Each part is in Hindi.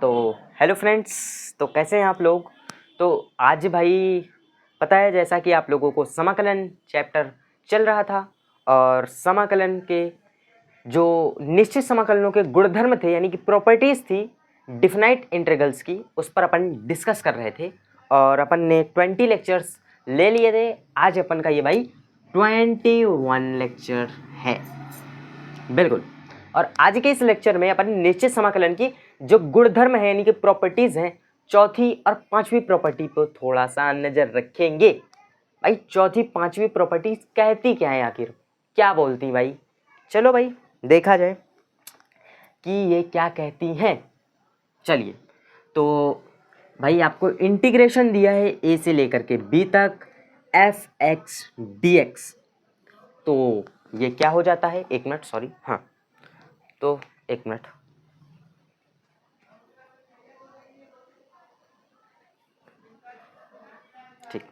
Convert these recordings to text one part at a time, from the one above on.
तो हेलो फ्रेंड्स, तो कैसे हैं आप लोग। तो आज भाई पता है, जैसा कि आप लोगों को समाकलन चैप्टर चल रहा था और समाकलन के जो निश्चित समाकलनों के गुणधर्म थे यानी कि प्रॉपर्टीज़ थी डिफिनाइट इंटीग्रल्स की, उस पर अपन डिस्कस कर रहे थे और अपन ने 20 लेक्चर्स ले लिए थे। आज अपन का ये भाई 21 लेक्चर है, बिल्कुल। और आज के इस लेक्चर में अपन निश्चित समाकलन की जो गुणधर्म है यानी कि प्रॉपर्टीज हैं, चौथी और पांचवी प्रॉपर्टी पर थोड़ा सा नजर रखेंगे। भाई चौथी पांचवी प्रॉपर्टीज कहती क्या है, आखिर क्या बोलती भाई। चलो भाई देखा जाए कि ये क्या कहती हैं। चलिए, तो भाई आपको इंटीग्रेशन दिया है ए से लेकर के बी तक एफ एक्स डी एक्स। तो ये क्या हो जाता है, एक मिनट, सॉरी, हाँ, तो एक मिनट, ठीक,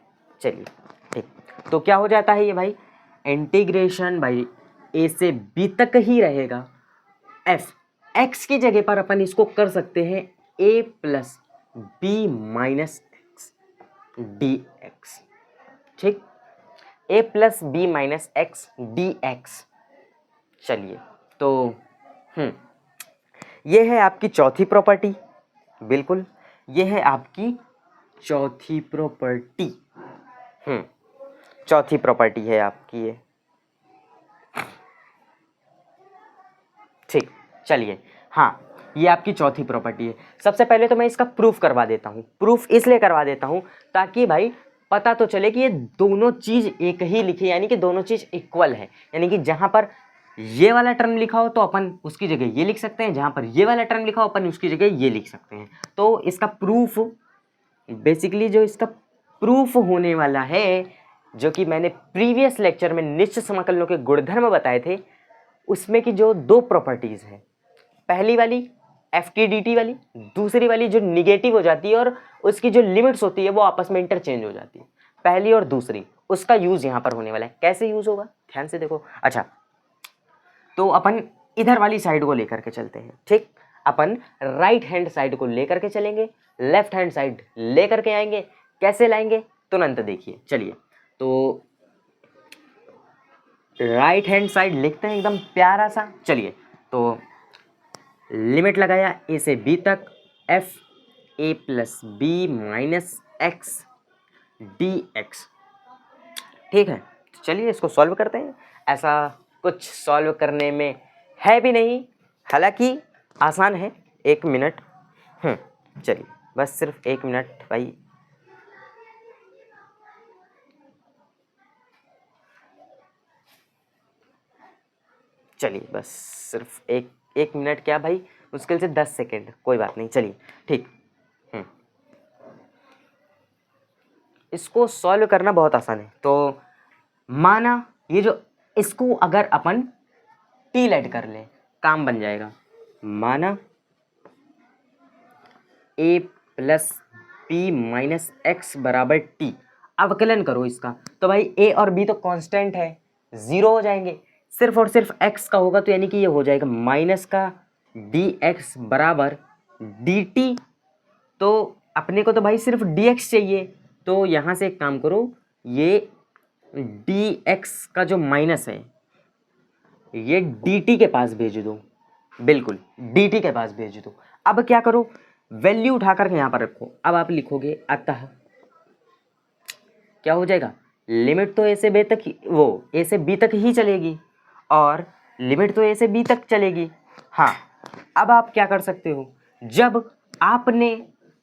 चलिए, ठीक। तो क्या हो जाता है ये भाई, इंटीग्रेशन भाई ए से बी तक ही रहेगा। एफ एक्स की जगह पर अपन इसको कर सकते हैं a plus b minus x d x, ठीक, a plus b minus x d x. चलिए, तो ये है आपकी चौथी प्रॉपर्टी, बिल्कुल, ये है आपकी चौथी प्रॉपर्टी। चौथी प्रॉपर्टी है आपकी ये, ठीक। चलिए, हाँ, ये आपकी चौथी प्रॉपर्टी है। सबसे पहले तो मैं इसका प्रूफ करवा देता हूँ। प्रूफ इसलिए करवा देता हूँ ताकि भाई पता तो चले कि ये दोनों चीज़ एक ही लिखी, यानी कि दोनों चीज़ इक्वल है। यानी कि जहाँ पर ये वाला टर्म लिखा हो तो अपन उसकी जगह ये लिख सकते हैं, जहाँ पर ये वाला टर्म लिखा हो अपन उसकी जगह ये लिख सकते हैं। तो इसका प्रूफ बेसिकली जो इसका प्रूफ होने वाला है, जो कि मैंने प्रीवियस लेक्चर में निश्चित समाकलनों के गुणधर्म बताए थे, उसमें की जो दो प्रॉपर्टीज है, पहली वाली एफ टी डी टी वाली, दूसरी वाली जो निगेटिव हो जाती है और उसकी जो लिमिट्स होती है वो आपस में इंटरचेंज हो जाती है, पहली और दूसरी, उसका यूज यहाँ पर होने वाला है। कैसे यूज होगा, ध्यान से देखो। अच्छा, तो अपन इधर वाली साइड को लेकर के चलते हैं, ठीक। अपन राइट हैंड साइड को लेकर के चलेंगे, लेफ्ट हैंड साइड लेकर के आएंगे। कैसे लाएंगे तुरंत देखिए। चलिए, तो राइट हैंड साइड लिखते हैं एकदम प्यारा सा। चलिए, तो लिमिट लगाया ए से बी तक f a plus b minus x d x, ठीक है। तो चलिए इसको सॉल्व करते हैं। ऐसा कुछ सॉल्व करने में है भी नहीं, हालांकि आसान है। एक मिनट, चलिए बस सिर्फ एक मिनट भाई। चलिए बस सिर्फ एक मिनट, क्या भाई, मुश्किल से 10 सेकेंड, कोई बात नहीं। चलिए, ठीक। इसको सॉल्व करना बहुत आसान है। तो माना ये जो, इसको अगर अपन टी लेट कर ले, काम बन जाएगा। माना ए प्लस बी माइनस एक्स बराबर टी, अवकलन करो इसका। तो भाई ए और बी तो कांस्टेंट है, जीरो हो जाएंगे। सिर्फ और सिर्फ एक्स का होगा, तो यानी कि ये हो जाएगा माइनस का डी एक्स बराबर डी टी। तो अपने को तो भाई सिर्फ डी एक्स चाहिए, तो यहाँ से एक काम करो, ये डी एक्स का जो माइनस है ये डी टी के पास भेज दो, बिल्कुल डी टी के पास भेज दो। अब क्या करो, वैल्यू उठा करके यहाँ पर रखो। अब आप लिखोगे अतः, क्या हो जाएगा, लिमिट तो ए से बी तक ही, वो ए से बी तक ही चलेगी और लिमिट तो ए से बी तक चलेगी। हाँ, अब आप क्या कर सकते हो, जब आपने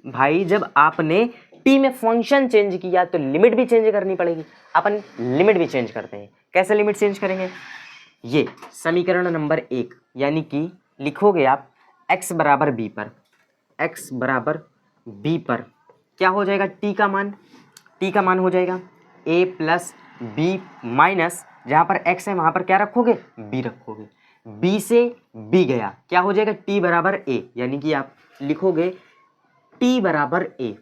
भाई जब आपने टी में फंक्शन चेंज किया तो लिमिट भी चेंज करनी पड़ेगी। अपन लिमिट भी चेंज करते हैं। कैसे लिमिट चेंज करेंगे, ये समीकरण नंबर 1, यानी कि लिखोगे आप x बराबर b पर, x बराबर b पर क्या हो जाएगा, t का मान हो जाएगा a प्लस बी माइनस, जहाँ पर x है वहाँ पर क्या रखोगे, b रखोगे। b से b गया, क्या हो जाएगा, t बराबर a, यानी कि आप लिखोगे t बराबर a,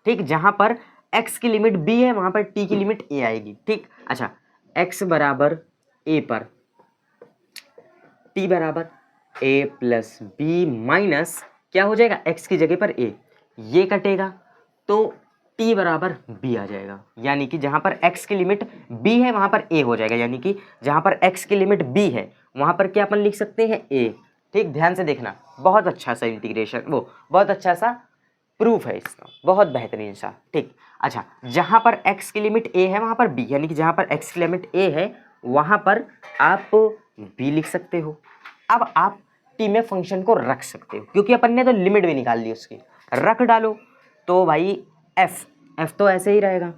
ठीक। जहाँ पर x की लिमिट b है वहाँ पर t की लिमिट a आएगी, ठीक। अच्छा, x बराबर a पर t बराबर a प्लस बी माइनस क्या हो जाएगा, x की जगह पर a, ये कटेगा तो t बराबर b आ जाएगा, यानी कि जहाँ पर x की लिमिट b है वहाँ पर a हो जाएगा, यानी कि जहाँ पर x की लिमिट b है वहाँ पर क्या अपन लिख सकते हैं a। ठीक, ध्यान से देखना, बहुत अच्छा सा इंटीग्रेशन, वो बहुत अच्छा सा प्रूफ है इसका, बहुत बेहतरीन सा। ठीक, अच्छा, जहाँ पर x की लिमिट a है वहाँ पर b, यानी कि जहाँ पर x की लिमिट a है वहाँ पर आप b लिख सकते हो। अब आप t में फंक्शन को रख सकते हो, क्योंकि अपन ने तो लिमिट भी निकाल ली उसकी, रख डालो तो भाई f तो ऐसे ही रहेगा।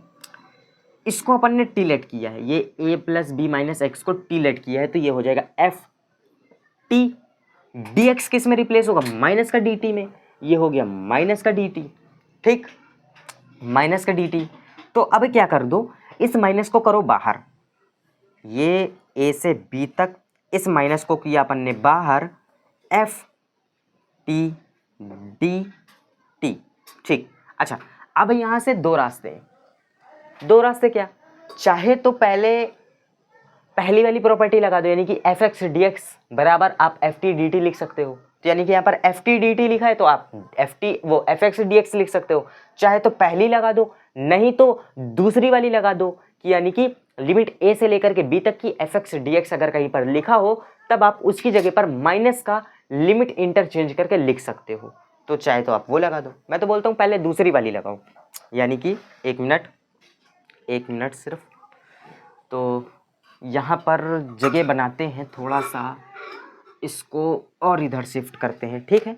इसको अपन ने टी लेट किया है, ये a plus b minus x को टी लेट किया है, तो ये हो जाएगा f t। dx किस में रिप्लेस होगा, माइनस का dt में, ये हो गया माइनस का dt। ठीक, माइनस का dt। तो अब क्या कर दो, इस माइनस को करो बाहर, ये a से b तक, इस माइनस को किया अपन ने बाहर, f t dt। ठीक, अच्छा, अब यहां से दो रास्ते हैं, दो रास्ते क्या, चाहे तो पहली वाली प्रॉपर्टी लगा दो, यानी कि एफ एक्स डी एक्स बराबर आप एफ टी डी टी लिख सकते हो, तो यानी कि यहाँ पर एफ टी डी टी लिखा है तो आप एफ एक्स डी एक्स लिख सकते हो। चाहे तो पहली लगा दो, नहीं तो दूसरी वाली लगा दो, कि यानी कि लिमिट ए से लेकर के बी तक की एफ एक्स डी एक्स अगर कहीं पर लिखा हो तब आप उसकी जगह पर माइनस का लिमिट इंटरचेंज करके लिख सकते हो, तो चाहे तो आप वो लगा दो। मैं तो बोलता हूँ पहले दूसरी वाली लगाओ, यानी कि एक मिनट सिर्फ, तो यहाँ पर जगह बनाते हैं थोड़ा सा, इसको और इधर शिफ्ट करते हैं। ठीक है,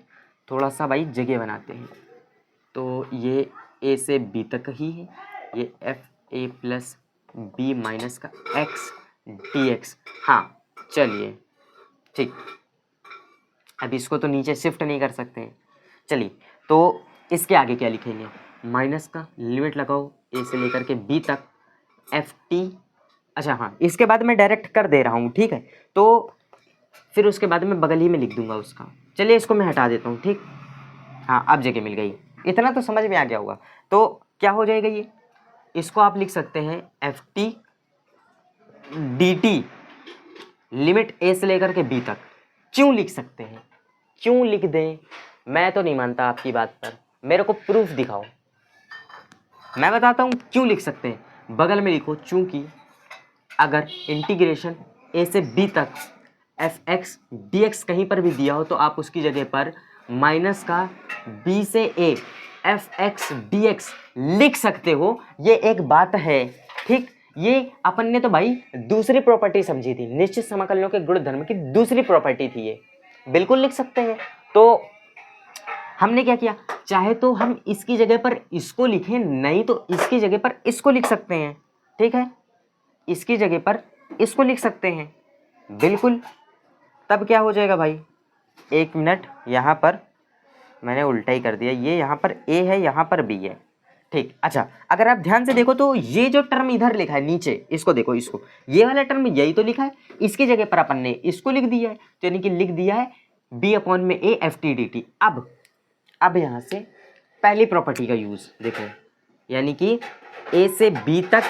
थोड़ा सा भाई जगह बनाते हैं, तो ये a से b तक ही है, ये f a plus b minus का एक्स डी एक्स। हाँ चलिए, ठीक, अब इसको तो नीचे शिफ्ट नहीं कर सकते हैं, चलिए तो इसके आगे क्या लिखेंगे, माइनस का लिमिट लगाओ a से लेकर के b तक एफ टी। अच्छा हाँ, इसके बाद मैं डायरेक्ट कर दे रहा हूँ, ठीक है, तो फिर उसके बाद मैं बगल ही में लिख दूंगा उसका। चलिए इसको मैं हटा देता हूँ, ठीक, हाँ अब जगह मिल गई, इतना तो समझ में आ गया होगा। तो क्या हो जाएगा ये, इसको आप लिख सकते हैं f t d t limit a से लेकर के बी तक। क्यों लिख सकते हैं, क्यों लिख दें, मैं तो नहीं मानता आपकी बात पर, मेरे को प्रूफ दिखाओ। मैं बताता हूँ क्यों लिख सकते हैं, बगल में लिखो, चूंकि अगर इंटीग्रेशन a से b तक एफ एक्स डी एक्स कहीं पर भी दिया हो तो आप उसकी जगह पर माइनस का b से a F x d x लिख सकते हो, ये एक बात है। ठीक, ये अपन ने तो भाई दूसरी प्रॉपर्टी समझी थी, निश्चित समाकलनों के गुणधर्म की दूसरी प्रॉपर्टी थी ये, बिल्कुल लिख सकते हैं। तो हमने क्या किया, चाहे तो हम इसकी जगह पर इसको लिखें, नहीं तो इसकी जगह पर इसको लिख सकते हैं। ठीक है, इसकी जगह पर इसको लिख सकते हैं, बिल्कुल। तब क्या हो जाएगा भाई, एक मिनट, यहाँ पर मैंने उल्टा ही कर दिया, ये यहाँ पर a है, यहाँ पर b है। ठीक, अच्छा, अगर आप ध्यान से देखो तो ये जो टर्म इधर लिखा है नीचे, इसको देखो, इसको, ये वाला टर्म यही तो लिखा है, इसकी जगह पर अपन ने इसको लिख दिया है, तो यानी कि लिख दिया है b अपॉन में a F t d T. अब यहाँ से पहली प्रॉपर्टी का यूज देखो, यानी कि a से b तक,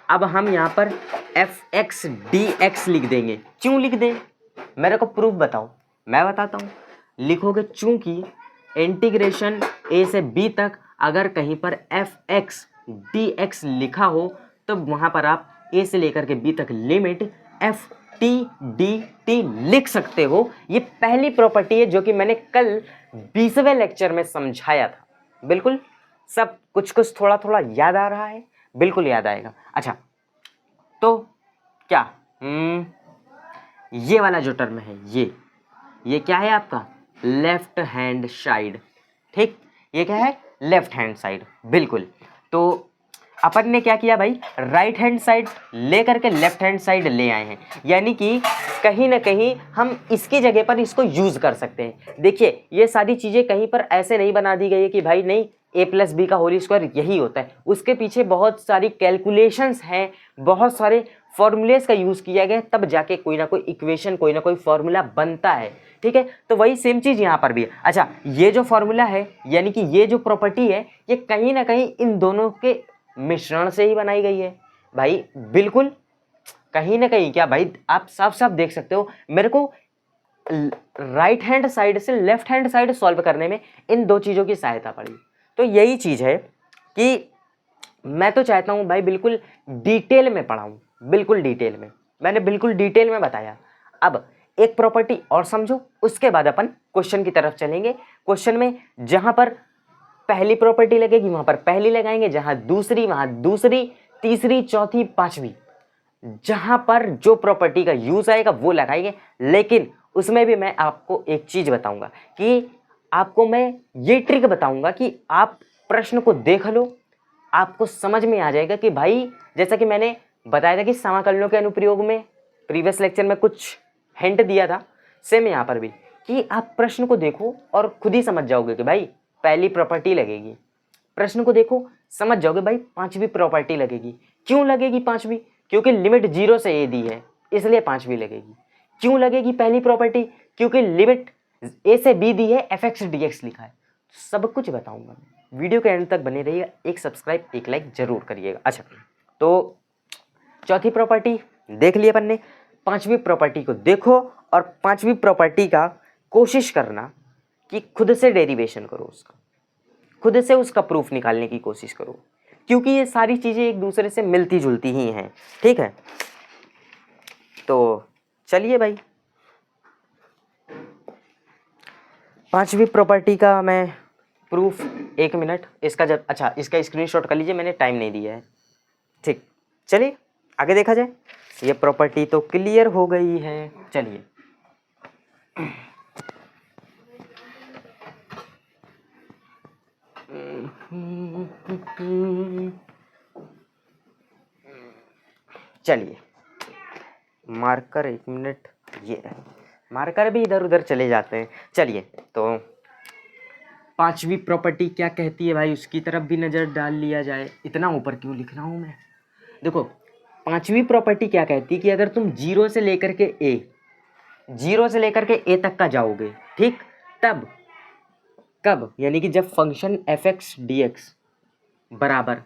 अब हम यहाँ पर एफ एक्स डी एक्स लिख देंगे। क्यों लिख दें, मेरे को प्रूफ बताओ, मैं बताता हूँ। लिखोगे चूंकि इंटीग्रेशन a से b तक अगर कहीं पर एफ एक्स डी एक्स लिखा हो तो वहाँ पर आप a से लेकर के b तक limit F t d T लिख सकते हो। ये पहली प्रॉपर्टी है जो कि मैंने कल 20वें लेक्चर में समझाया था। बिल्कुल सब कुछ कुछ थोड़ा थोड़ा याद आ रहा है, बिल्कुल याद आएगा। अच्छा, तो क्या ये वाला जो टर्म है, ये क्या है आपका लेफ्ट हैंड साइड। ठीक, ये क्या है, लेफ्ट हैंड साइड, बिल्कुल। तो अपन ने क्या किया भाई, राइट हैंड साइड ले करके लेफ्ट हैंड साइड ले आए हैं, यानी कि कहीं ना कहीं हम इसकी जगह पर इसको यूज कर सकते हैं। देखिए ये सारी चीजें कहीं पर ऐसे नहीं बना दी गई है कि भाई नहीं a प्लस बी का होल स्क्वायर यही होता है, उसके पीछे बहुत सारी कैलकुलेशंस हैं, बहुत सारे फॉर्मूलेस का यूज किया गया, तब जाके कोई ना कोई इक्वेशन, कोई ना कोई फॉर्मूला बनता है। ठीक है, तो वही सेम चीज यहाँ पर भी है। अच्छा, ये जो फॉर्मूला है, यानी कि ये जो प्रॉपर्टी है, ये कहीं ना कहीं इन दोनों के मिश्रण से ही बनाई गई है भाई, बिल्कुल। कहीं ना कहीं क्या भाई, आप साफ साफ देख सकते हो, मेरे को राइट हैंड साइड से लेफ्ट हैंड साइड सॉल्व करने में इन दो चीज़ों की सहायता पड़ी। तो यही चीज़ है कि मैं तो चाहता हूँ भाई बिल्कुल डिटेल में पढ़ाऊँ, बिल्कुल डिटेल में, मैंने बिल्कुल डिटेल में बताया। अब एक प्रॉपर्टी और समझो, उसके बाद अपन क्वेश्चन की तरफ चलेंगे। क्वेश्चन में जहाँ पर पहली प्रॉपर्टी लगेगी वहाँ पर पहली लगाएंगे, जहाँ दूसरी वहाँ दूसरी, तीसरी, चौथी, पांचवी, जहाँ पर जो प्रॉपर्टी का यूज आएगा वो लगाएंगे। लेकिन उसमें भी मैं आपको एक चीज़ बताऊंगा कि आपको मैं ये ट्रिक बताऊंगा कि आप प्रश्न को देख लो, आपको समझ में आ जाएगा कि भाई जैसा कि मैंने बताया था कि समाकलनों के अनुप्रयोग में प्रीवियस लेक्चर में कुछ हिंट दिया था, सेम यहाँ पर भी, कि आप प्रश्न को देखो और खुद ही समझ जाओगे कि भाई पहली प्रॉपर्टी लगेगी। प्रश्न को देखो समझ जाओगे भाई पांचवी प्रॉपर्टी लगेगी। क्यों लगेगी पांचवी? क्योंकि लिमिट 0 से ए दी है, इसलिए पांचवी लगेगी। क्यों लगेगी पहली प्रॉपर्टी? क्योंकि लिमिट ए से बी दी है, एफ एक्स डी एक्स लिखा है। सब कुछ बताऊंगा मैं, वीडियो के एंड तक बने रहिएगा। एक सब्सक्राइब एक लाइक जरूर करिएगा। अच्छा, तो चौथी प्रॉपर्टी देख लिया अपन ने, पांचवी प्रॉपर्टी को देखो और पांचवी प्रॉपर्टी का कोशिश करना कि खुद से डेरिवेशन करो, उसका खुद से उसका प्रूफ निकालने की कोशिश करो, क्योंकि ये सारी चीज़ें एक दूसरे से मिलती जुलती ही हैं। ठीक है, तो चलिए भाई पांचवी प्रॉपर्टी का मैं प्रूफ, 1 मिनट इसका जब, अच्छा इसका स्क्रीनशॉट कर लीजिए, मैंने टाइम नहीं दिया है। ठीक, चलिए आगे देखा जाए। ये प्रॉपर्टी तो क्लियर हो गई है। चलिए चलिए मार्कर 1 मिनट, ये मार्कर भी इधर उधर चले जाते हैं। चलिए तो पांचवी प्रॉपर्टी क्या कहती है भाई, उसकी तरफ भी नज़र डाल लिया जाए। इतना ऊपर क्यों लिख रहा हूँ मैं? देखो पांचवी प्रॉपर्टी क्या कहती है कि अगर तुम 0 से लेकर के ए तक का जाओगे, ठीक, तब कब, यानी कि जब function F x d x बराबर,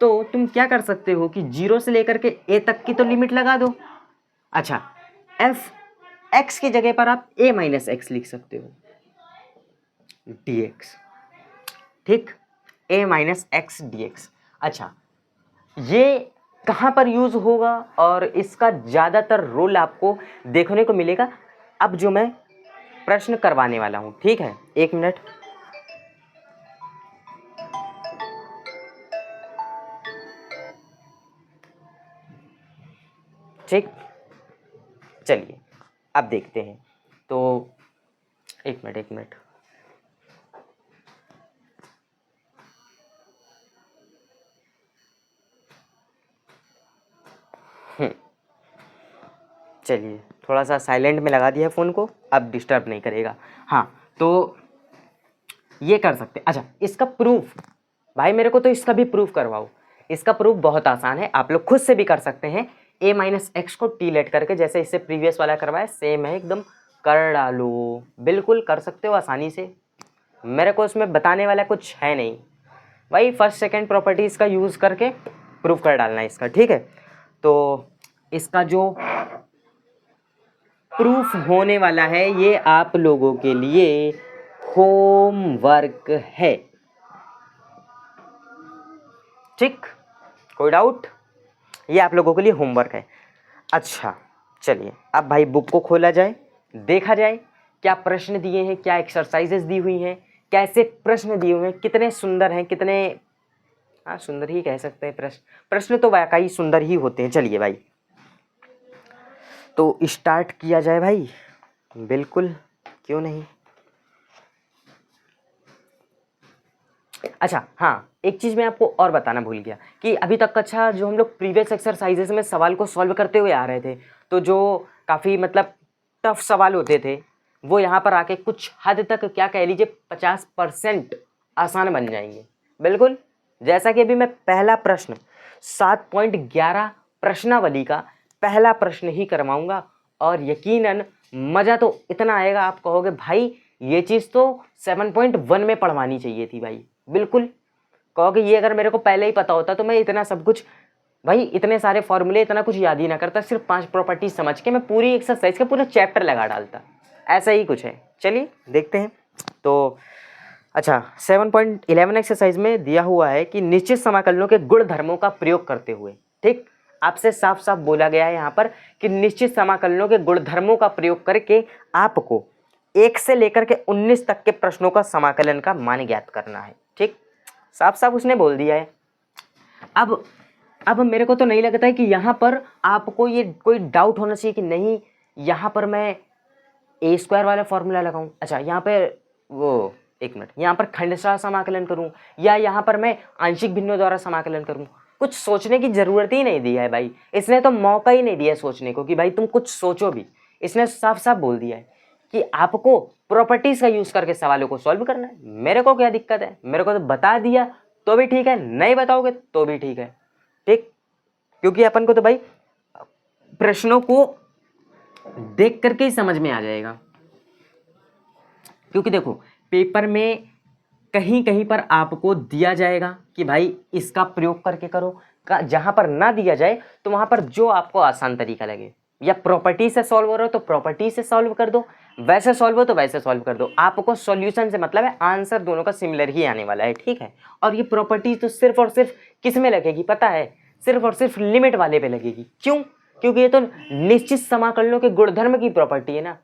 तो तुम क्या कर सकते हो कि 0 से लेकर के ए तक की तो लिमिट लगा दो। अच्छा, एफ एक्स की जगह पर आप ए माइनस एक्स लिख सकते हो, डी एक्स, ठीक, ए माइनस एक्स डी एक्स। अच्छा, ये कहाँ पर यूज होगा और इसका ज़्यादातर रोल आपको देखने को मिलेगा अब जो मैं प्रश्न करवाने वाला हूँ। ठीक है, 1 मिनट। ठीक, चलिए अब देखते हैं। तो 1 मिनट 1 मिनट, चलिए थोड़ा सा साइलेंट में लगा दिया फ़ोन को, अब डिस्टर्ब नहीं करेगा। हाँ, तो ये कर सकते। अच्छा, इसका प्रूफ भाई मेरे को तो इसका भी प्रूफ करवाओ। इसका प्रूफ बहुत आसान है, आप लोग खुद से भी कर सकते हैं। ए माइनस एक्स को टी लेट करके, जैसे इससे प्रीवियस वाला करवाया सेम है एकदम, कर डालो, बिल्कुल कर सकते हो आसानी से। मेरे को उसमें बताने वाला कुछ है नहीं भाई, फर्स्ट सेकंड प्रॉपर्टीज़ का यूज़ करके प्रूफ कर डालना है इसका। ठीक है, तो इसका जो प्रूफ होने वाला है ये आप लोगों के लिए होमवर्क है। ठीक, कोई डाउट? ये आप लोगों के लिए होमवर्क है। अच्छा, चलिए अब भाई बुक को खोला जाए, देखा जाए क्या प्रश्न दिए हैं, क्या एक्सरसाइजेस दी हुई हैं, कैसे प्रश्न दिए हुए हैं, कितने सुंदर हैं, कितने, हाँ सुंदर ही कह सकते हैं। प्रश्न तो वाकई सुंदर ही होते हैं। चलिए भाई तो स्टार्ट किया जाए भाई, बिल्कुल क्यों नहीं। अच्छा हाँ, एक चीज़ मैं आपको और बताना भूल गया कि अभी तक का, अच्छा जो हम लोग प्रीवियस एक्सरसाइजेस में सवाल को सॉल्व करते हुए आ रहे थे, तो जो काफ़ी मतलब टफ सवाल होते थे वो यहाँ पर आके कुछ हद तक क्या कह लीजिए 50% आसान बन जाएंगे। बिल्कुल, जैसा कि अभी मैं पहला प्रश्न 7.11 प्रश्नावली का पहला प्रश्न ही करवाऊँगा और यकीनन मज़ा तो इतना आएगा, आप कहोगे भाई ये चीज़ तो 7.1 में पढ़वानी चाहिए थी भाई। बिल्कुल कहोगे ये अगर मेरे को पहले ही पता होता तो मैं इतना सब कुछ, भाई इतने सारे फॉर्मूले इतना कुछ याद ही ना करता, सिर्फ 5 प्रॉपर्टी समझ के मैं पूरी एक्सरसाइज का पूरा चैप्टर लगा डालता। ऐसा ही कुछ है। चलिए देखते हैं। तो अच्छा 7.11 एक्सरसाइज में दिया हुआ है कि निश्चित समाकलनों के गुणधर्मों का प्रयोग करते हुए, ठीक, आपसे साफ साफ बोला गया है यहाँ पर कि निश्चित समाकलनों के गुणधर्मों का प्रयोग करके आपको 1 से लेकर के 19 तक के प्रश्नों का समाकलन का मान ज्ञात करना है। ठीक, साफ साफ उसने बोल दिया है। अब मेरे को तो नहीं लगता है कि यहाँ पर आपको ये कोई डाउट होना चाहिए कि नहीं यहाँ पर मैं ए स्क्वायर वाला फॉर्मूला लगाऊं, अच्छा यहाँ पे वो एक मिनट यहाँ पर खंडशः समाकलन करूं या यहाँ पर मैं आंशिक भिन्नों द्वारा समाकलन करूं। कुछ सोचने की जरूरत ही नहीं दी है भाई, इसने तो मौका ही नहीं दिया सोचने को कि भाई तुम कुछ सोचो भी। इसने साफ साफ बोल दिया है कि आपको प्रॉपर्टीज का यूज करके सवालों को सॉल्व करना है। मेरे को क्या दिक्कत है, मेरे को तो बता दिया तो भी ठीक है, नहीं बताओगे तो भी ठीक है। ठीक, क्योंकि अपन को तो भाई प्रश्नों को देख करके ही समझ में आ जाएगा। क्योंकि देखो पेपर में कहीं कहीं पर आपको दिया जाएगा कि भाई इसका प्रयोग करके करो, जहां पर ना दिया जाए तो वहां पर जो आपको आसान तरीका लगे, या प्रॉपर्टी से सॉल्व हो रहा हो तो प्रॉपर्टी से सॉल्व कर दो, वैसे सॉल्व हो तो वैसे सॉल्व कर दो। आपको सॉल्यूशन से मतलब है आंसर दोनों का सिमिलर ही आने वाला है। ठीक है, और ये प्रॉपर्टी तो सिर्फ और सिर्फ किस में लगेगी पता है, सिर्फ और सिर्फ लिमिट वाले पे लगेगी। क्यों? क्योंकि ये तो निश्चित समाकलनों के गुणधर्म की प्रॉपर्टी है ना,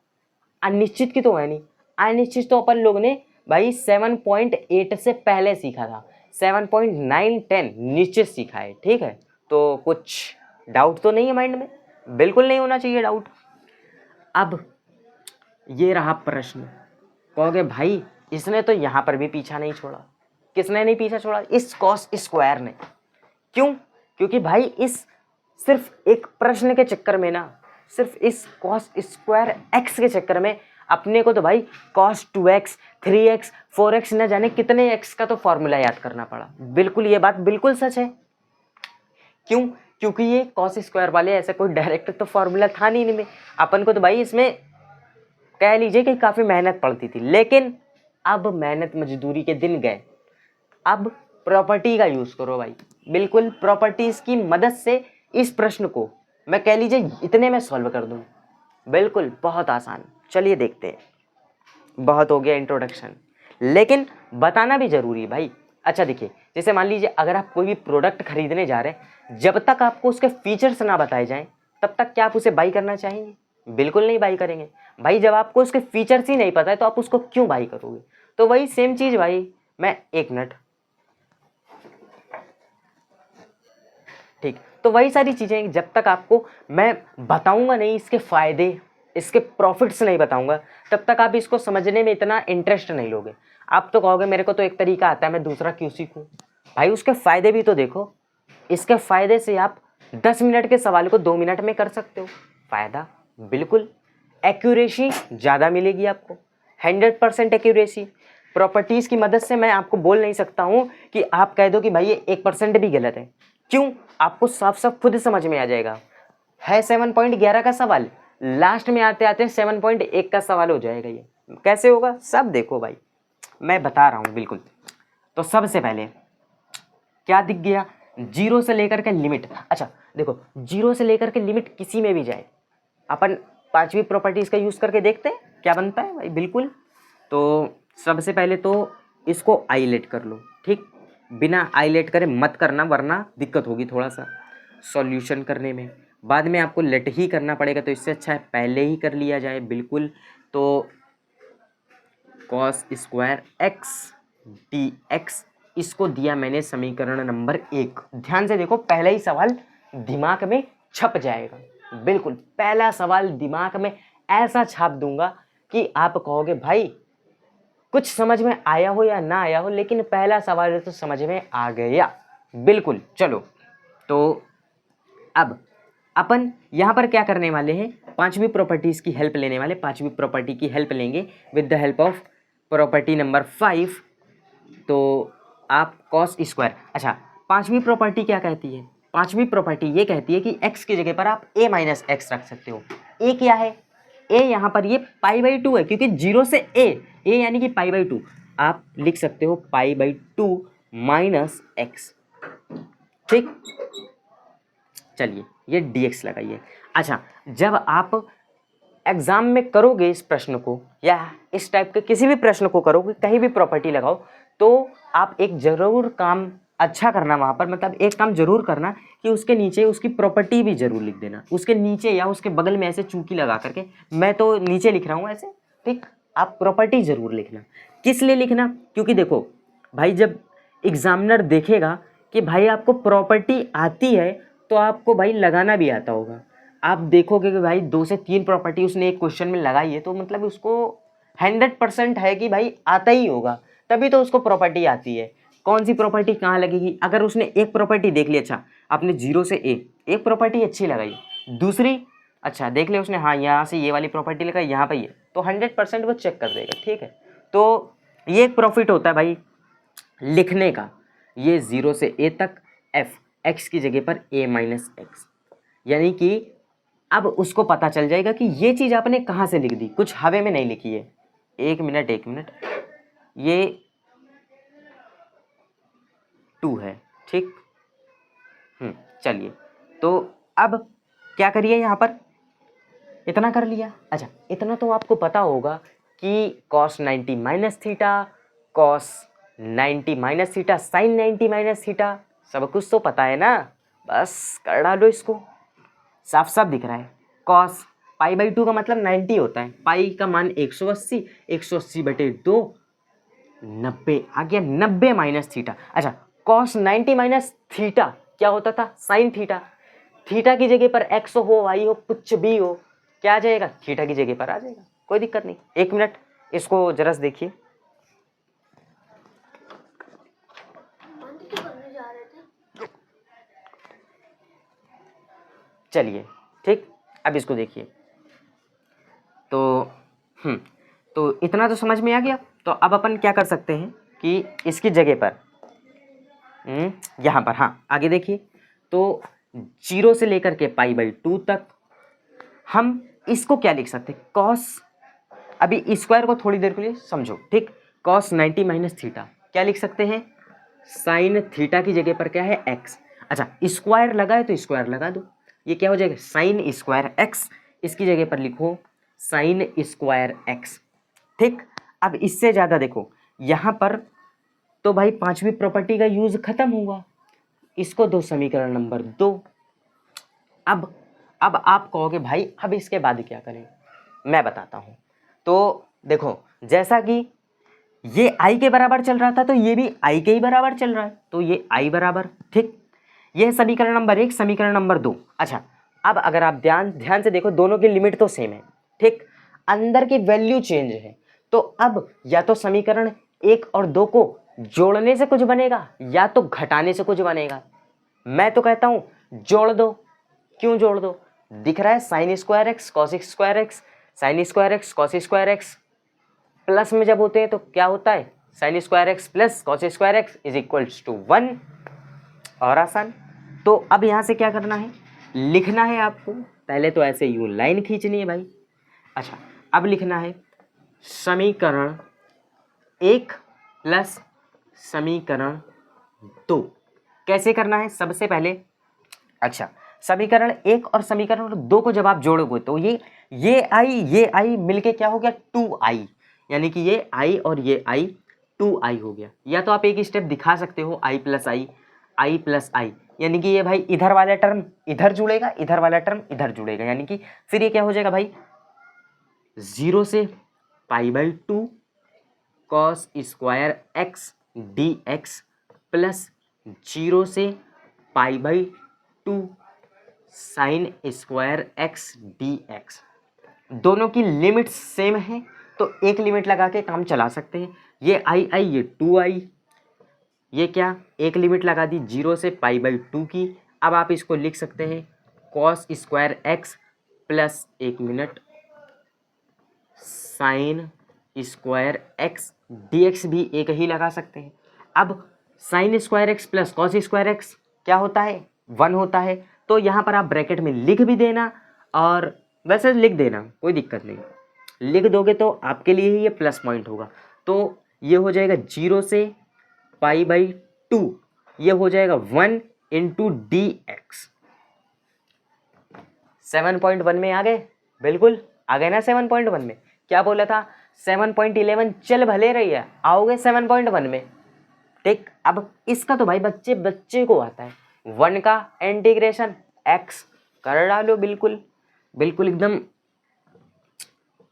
अनिश्चित की तो है नहीं। अनिश्चित तो अपन लोग ने भाई 7.8 से पहले सीखा था, 7.9 10 निश्चित सीखा है। ठीक है, तो कुछ डाउट तो नहीं है माइंड में, बिल्कुल नहीं होना चाहिए डाउट। अब ये रहा प्रश्न, कहोगे भाई इसने तो यहाँ पर भी पीछा नहीं छोड़ा। किसने नहीं पीछा छोड़ा? इस कॉस स्क्वायर ने। क्यों? क्योंकि भाई इस सिर्फ एक प्रश्न के चक्कर में ना, सिर्फ इस कॉस स्क्वायर एक्स के चक्कर में अपने को तो भाई cos 2x 3x 4x न जाने कितने x का तो फॉर्मूला याद करना पड़ा। बिल्कुल, ये बात बिल्कुल सच है। क्यों? क्योंकि ये cos स्क्वायर वाले ऐसा कोई डायरेक्ट तो फॉर्मूला था नहीं इनमें। अपन को तो भाई इसमें कह लीजिए कि काफ़ी मेहनत पड़ती थी, लेकिन अब मेहनत मजदूरी के दिन गए। अब प्रॉपर्टी का यूज़ करो भाई, बिल्कुल प्रॉपर्टीज़ की मदद से इस प्रश्न को मैं कह लीजिए इतने में सॉल्व कर दूँ। बिल्कुल बहुत आसान। चलिए देखते हैं, बहुत हो गया इंट्रोडक्शन, लेकिन बताना भी जरूरी है भाई। अच्छा देखिए, जैसे मान लीजिए अगर आप कोई भी प्रोडक्ट खरीदने जा रहे हैं, जब तक आपको उसके फीचर्स ना बताए जाएं तब तक क्या आप उसे बाई करना चाहेंगे? बिल्कुल नहीं बाई करेंगे भाई। जब आपको उसके फीचर्स ही नहीं पता है तो आप उसको क्यों बाई करोगे? तो वही सेम चीज़ भाई, मैं एक मिनट, ठीक, तो वही सारी चीज़ें जब तक आपको मैं बताऊंगा नहीं, इसके फ़ायदे इसके प्रॉफिट्स नहीं बताऊंगा, तब तक आप इसको समझने में इतना इंटरेस्ट नहीं लोगे। आप तो कहोगे मेरे को तो एक तरीका आता है, मैं दूसरा क्यों सीखूं? भाई उसके फ़ायदे भी तो देखो। इसके फ़ायदे से आप 10 मिनट के सवाल को 2 मिनट में कर सकते हो। फ़ायदा बिल्कुल, एक्यूरेसी ज़्यादा मिलेगी आपको, 100% एक्यूरेसी। प्रॉपर्टीज़ की मदद से मैं आपको बोल नहीं सकता हूँ कि आप कह दो कि भाई ये 1% भी गलत है। क्यों? आपको साफ साफ खुद समझ में आ जाएगा। है 7.11 का सवाल, लास्ट में आते आते 7.1 का सवाल हो जाएगा। ये कैसे होगा सब देखो भाई, मैं बता रहा हूँ बिल्कुल। तो सबसे पहले क्या दिख गया? 0 से लेकर के लिमिट। अच्छा देखो, 0 से लेकर के लिमिट किसी में भी जाए, अपन 5वीं प्रॉपर्टीज का यूज करके देखते हैं क्या बनता है भाई। बिल्कुल, तो सबसे पहले तो इसको आईलेट कर लो। ठीक, बिना आईलेट करे मत करना वरना दिक्कत होगी थोड़ा सा सॉल्यूशन करने में। बाद में आपको लेट ही करना पड़ेगा, तो इससे अच्छा है पहले ही कर लिया जाए। बिल्कुल, तो cos स्क्वायर x dx, इसको दिया मैंने समीकरण नंबर 1। ध्यान से देखो, पहला ही सवाल दिमाग में छप जाएगा। बिल्कुल, पहला सवाल दिमाग में ऐसा छाप दूंगा कि आप कहोगे भाई कुछ समझ में आया हो या ना आया हो, लेकिन पहला सवाल तो समझ में आ गया। बिल्कुल, चलो तो अब अपन यहाँ पर क्या करने वाले हैं, 5वीं प्रॉपर्टीज की हेल्प लेने वाले। 5वीं प्रॉपर्टी की हेल्प लेंगे with the help of property number 5। तो आप cos स्क्वायर, अच्छा 5वीं प्रॉपर्टी क्या कहती है? 5वीं प्रॉपर्टी ये कहती है कि x की जगह पर आप a माइनस एक्स रख सकते हो। a क्या है? a यहाँ पर ये π/2 है, क्योंकि 0 से a यानी कि π/2, आप लिख सकते हो π/2 माइनस एक्स। ठीक, चलिए ये dx लगाइए। अच्छा, जब आप एग्ज़ाम में करोगे इस प्रश्न को या इस टाइप के किसी भी प्रश्न को करोगे, कहीं भी प्रॉपर्टी लगाओ, तो आप एक ज़रूर काम अच्छा करना वहाँ पर, मतलब एक काम जरूर करना कि उसके नीचे उसकी प्रॉपर्टी भी जरूर लिख देना, उसके नीचे या उसके बगल में ऐसे चूंकि लगा करके। मैं तो नीचे लिख रहा हूँ ऐसे, ठीक, आप प्रॉपर्टी जरूर लिखना। किस लिए लिखना? क्योंकि देखो भाई, जब एग्जामिनर देखेगा कि भाई आपको प्रॉपर्टी आती है तो आपको भाई लगाना भी आता होगा। आप देखोगे कि भाई 2 से 3 प्रॉपर्टी उसने एक क्वेश्चन में लगाई है, तो मतलब उसको 100% है कि भाई आता ही होगा, तभी तो उसको प्रॉपर्टी आती है। कौन सी प्रॉपर्टी कहाँ लगेगी? अगर उसने एक प्रॉपर्टी देख ली, अच्छा आपने 0 से एक प्रॉपर्टी अच्छी लगाई, दूसरी अच्छा देख ले उसने, हाँ यहाँ से ये वाली प्रॉपर्टी लगाई, यहाँ पे ये, तो 100% वो चेक कर देगा, ठीक है। तो ये एक प्रॉफिट होता है भाई लिखने का। ये 0 से a तक f, x की जगह पर a माइनस एक्स, यानी कि अब उसको पता चल जाएगा कि ये चीज़ आपने कहाँ से लिख दी, कुछ हवे में नहीं लिखी है। एक मिनट, ये 2 है, ठीक। चलिए, तो अब क्या करिए, यहाँ पर इतना कर लिया। अच्छा, इतना तो आपको पता होगा कि cos 90 minus theta, cos 90 minus theta, sine 90 minus theta, सब कुछ तो पता है ना। बस कर डालो इसको, साफ साफ दिख रहा है। cos π/2 का मतलब 90 होता है, पाई का मान 180, 180/2 90 आ गया, 90 माइनस थीटा। अच्छा, cos 90 माइनस थीटा क्या होता था? Sine theta. थीटा की जगह पर एक्स हो, वाई हो, कुछ भी हो, क्या आ जाएगा? थीटा की जगह पर आ जाएगा, कोई दिक्कत नहीं। एक मिनट, इसको जरा देखिए। चलिए, ठीक, अब इसको देखिए। तो इतना तो समझ में आ गया। तो अब अपन क्या कर सकते हैं कि इसकी जगह पर यहाँ पर, हाँ आगे देखिए, तो 0 से लेकर के π/2 तक हम इसको क्या लिख सकते हैं? कॉस, अभी स्क्वायर को थोड़ी देर के लिए समझो, ठीक। cos 90 माइनस थीटा क्या लिख सकते हैं? साइन थीटा की जगह पर क्या है? एक्स। अच्छा, स्क्वायर लगा है तो स्क्वायर लगा दो, ये क्या हो जाएगा? Sign square x. इसकी जगह पर लिखो साइन स्क्वायर एक्स, ठीक। अब इससे ज़्यादा देखो यहाँ पर, तो भाई 5वीं प्रॉपर्टी का यूज खत्म होगा, इसको दो समीकरण नंबर 2। अब आप कहोगे भाई अब इसके बाद क्या करें, मैं बताता हूँ। तो देखो, जैसा कि ये i के बराबर चल रहा था, तो ये भी i के ही बराबर चल रहा है, तो ये i बराबर, ठीक। ये समीकरण नंबर 1, समीकरण नंबर 2। अच्छा, अब अगर आप ध्यान से देखो, दोनों की लिमिट तो सेम है, ठीक, अंदर की वैल्यू चेंज है। तो अब या तो समीकरण 1 और 2 को जोड़ने से कुछ बनेगा या तो घटाने से कुछ बनेगा। मैं तो कहता हूं जोड़ दो। क्यों जोड़ दो? दिख रहा है sine square x cos square x, sine square x cos square x plus में जब होते हैं तो क्या होता है? Sine square x plus cos square x is equals to 1। और आसान। तो अब यहाँ से क्या करना है, लिखना है आपको। पहले तो ऐसे यूं लाइन खींचनी है भाई। अच्छा, अब लिखना है समीकरण 1 प्लस समीकरण 2। कैसे करना है? सबसे पहले, अच्छा, समीकरण 1 और समीकरण 2 को जब आप जोड़ोगे तो ये आई मिलके क्या हो गया? 2i, यानी कि ये i और ये i 2i हो गया। या तो आप एक स्टेप दिखा सकते हो i प्लस आई, यानी कि ये भाई इधर वाला टर्म इधर जुड़ेगा, इधर वाला टर्म इधर जुड़ेगा, यानी कि फिर ये क्या हो जाएगा भाई? 0 से π/2 cos square x d x plus 0 से π/2 sine square x d x. दोनों की लिमिट सेम है तो एक लिमिट लगा के काम चला सकते हैं। ये आई ये 2i, ये क्या, एक लिमिट लगा दी 0 से π/2 की। अब आप इसको लिख सकते हैं cos स्क्वायर एक्स प्लस, एक minute, sign square x d x भी एक ही लगा सकते हैं। अब sign square x plus cos square x क्या होता है? 1 होता है। तो यहाँ पर आप ब्रैकेट में लिख भी देना और वैसे लिख देना, कोई दिक्कत नहीं, लिख दोगे तो आपके लिए ही ये प्लस पॉइंट होगा। तो ये हो जाएगा 0 से π/2, ये हो जाएगा 1 इंटू डी एक्स। 7.1 में आ गए? बिल्कुल आ गए ना 7.1 में। क्या बोला था 7.11 चल भले रही है, आओगे 7.1 में। ठीक, अब इसका तो भाई बच्चे बच्चे को आता है, 1 का इंटीग्रेशन x कर डालो, बिल्कुल बिल्कुल एकदम,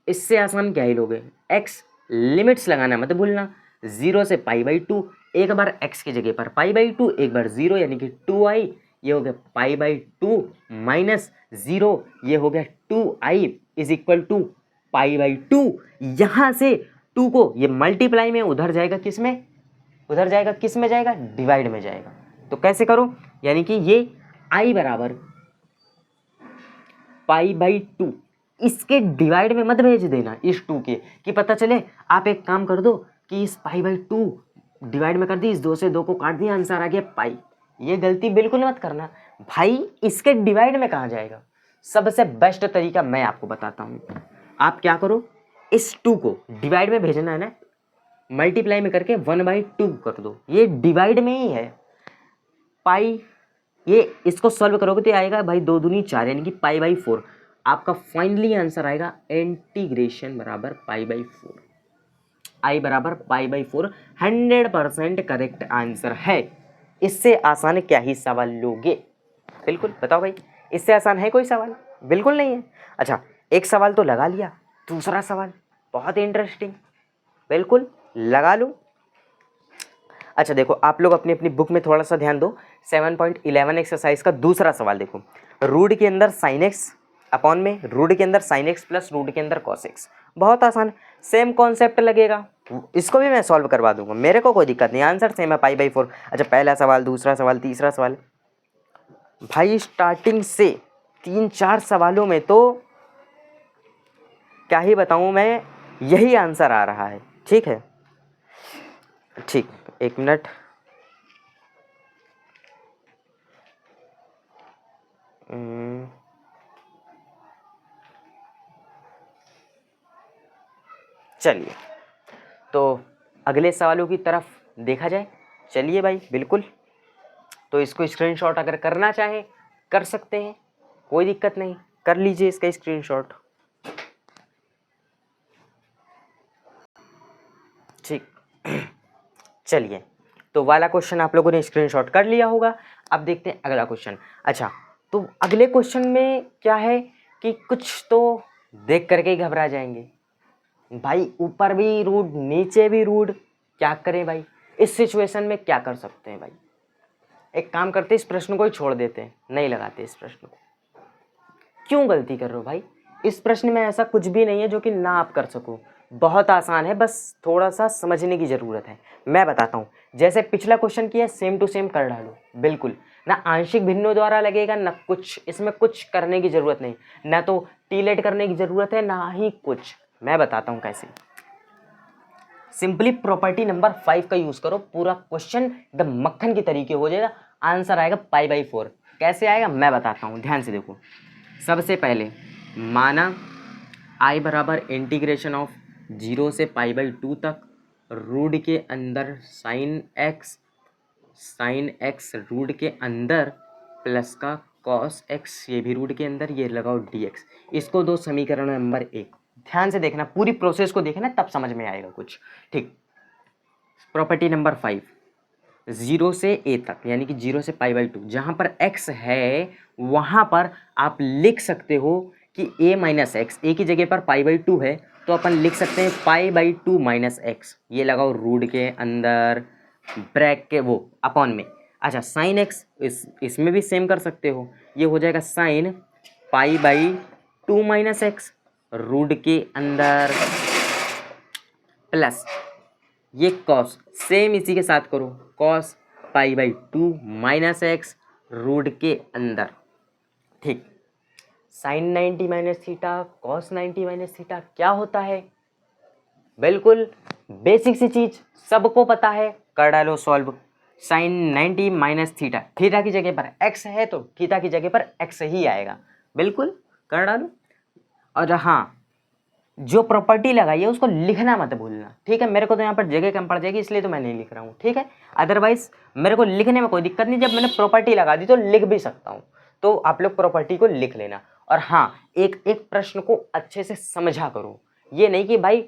इससे आसान क्या ही लोगे। x लिमिट्स लगाना मत भूलना, 0 से π/2, एक बार x की जगह पर π/2, एक बार 0 यानी कि 2i, ये हो गया π/2 माइनस 0, ये हो गया 2i इज इक्वल टू π/2। यहाँ से 2 को ये मल्टीप्लाई में उधर जाएगा, किस में उधर जाएगा, किस में जाएगा, डिवाइड में जाएगा। तो कैसे करो, यानी कि ये i बराबर π/2, इसके डिवाइड में मत भेज देना इस 2 के, कि पता चले आप एक काम कर दो कि इस π/2 डिवाइड में कर दी, इस 2 से 2 को काट दिया, आंसर आ गया पाई। ये गलती बिल्कुल मत करना भाई, इसके डिवाइड में कहाँ जाएगा। सबसे बेस्ट तरीका मैं आपको बताता हूँ, आप क्या करो, इस 2 को डिवाइड में भेजना है ना, मल्टीप्लाई में करके 1/2 कर दो, ये डिवाइड में ही है पाई। ये इसको सॉल्व करोगे तो आएगा भाई 2 दूनी 4 यानी कि π/4। आपका फाइनली आंसर आएगा इंटीग्रेशन बराबर π/4, i बराबर π/4 100% करेक्ट आंसर है। इससे आसान क्या ही सवाल लोगे, बिल्कुल बताओ भाई, इससे आसान है कोई सवाल, बिल्कुल नहीं है। अच्छा, एक सवाल तो लगा लिया, दूसरा सवाल बहुत इंटरेस्टिंग, बिल्कुल लगा लो। अच्छा देखो, आप लोग अपनी अपनी बुक में थोड़ा सा ध्यान दो, 7.11 एक्सरसाइज का दूसरा सवाल देखो, रूट के अंदर साइन एक्स अपॉन में रूट के अंदर साइन एक्स प्लस रूट के अंदर कॉस एक्स। बहुत आसान, सेम कॉन्सेप्ट लगेगा, इसको भी मैं सॉल्व करवा दूंगा, मेरे को कोई दिक्कत नहीं, आंसर सेम है π/4। अच्छा, पहला सवाल, दूसरा सवाल, तीसरा सवाल, भाई स्टार्टिंग से 3-4 सवालों में तो क्या ही बताऊं मैं, यही आंसर आ रहा है। ठीक है, ठीक, एक मिनट, चलिए तो अगले सवालों की तरफ देखा जाए। चलिए भाई, बिल्कुल, तो इसको स्क्रीनशॉट अगर करना चाहें कर सकते हैं, कोई दिक्कत नहीं, कर लीजिए इसका स्क्रीनशॉट। ठीक, चलिए, तो वाला क्वेश्चन आप लोगों ने स्क्रीनशॉट कर लिया होगा। अब देखते हैं अगला क्वेश्चन। अच्छा, तो अगले क्वेश्चन में क्या है कि कुछ तो देख करके ही घबरा जाएंगे भाई, ऊपर भी रूड नीचे भी रूड, क्या करें भाई, इस सिचुएशन में क्या कर सकते हैं भाई। एक काम करते, इस प्रश्न को ही छोड़ देते हैं, नहीं लगाते इस प्रश्न को। क्यों गलती कर रहे हो भाई, इस प्रश्न में ऐसा कुछ भी नहीं है जो कि ना आप कर सको, बहुत आसान है, बस थोड़ा सा समझने की ज़रूरत है। मैं बताता हूँ, जैसे पिछला क्वेश्चन किया सेम टू सेम कर डालो, बिल्कुल, ना आंशिक भिन्नों द्वारा लगेगा ना कुछ, इसमें कुछ करने की ज़रूरत नहीं, ना तो टीलेट करने की ज़रूरत है ना ही कुछ। मैं बताता हूँ कैसे, सिंपली प्रॉपर्टी नंबर 5 का यूज़ करो, पूरा क्वेश्चन एकदम मक्खन की तरीके हो जाएगा, आंसर आएगा π/4। कैसे आएगा मैं बताता हूँ, ध्यान से देखो। सबसे पहले माना i बराबर इंटीग्रेशन ऑफ 0 से π/2 तक, रूट के अंदर साइन एक्स रूट के अंदर प्लस का कॉस एक्स, ये भी रूट के अंदर, ये लगाओ dx। इसको दो समीकरण नंबर 1। ध्यान से देखना, पूरी प्रोसेस को देखना तब समझ में आएगा कुछ। ठीक, प्रॉपर्टी नंबर 5, 0 से a तक यानी कि 0 से π/2, जहाँ पर x है वहाँ पर आप लिख सकते हो कि a माइनस एक्स, a की जगह पर π/2 है तो अपन लिख सकते हैं π/2 माइनस एक्स, ये लगाओ रूट के अंदर ब्रैक के वो अपॉन में। अच्छा, साइन एक्स इसमें भी सेम कर सकते हो, ये हो जाएगा साइन π/2 माइनस एक्स रूट के अंदर प्लस ये कॉस, सेम इसी के साथ करो, कॉस π/2 माइनस एक्स रूट के अंदर। ठीक, sine 90 minus theta cos 90 minus theta क्या होता है, बिल्कुल बेसिक सी चीज, सबको पता है, कर डालो solve. Sine 90 minus theta, theta की जगह पर एक्स है तो थीटा की जगह पर एक्स ही आएगा, बिल्कुल कर डालो। और हाँ, जो प्रॉपर्टी लगाई है उसको लिखना मत भूलना, ठीक है। मेरे को तो यहाँ पर जगह कम पड़ जाएगी इसलिए तो मैं नहीं लिख रहा हूँ, ठीक है। अदरवाइज मेरे को लिखने में कोई दिक्कत नहीं, जब मैंने प्रॉपर्टी लगा दी तो लिख भी सकता हूँ, तो आप लोग प्रॉपर्टी को लिख लेना। और हाँ, एक एक प्रश्न को अच्छे से समझा करो। ये नहीं कि भाई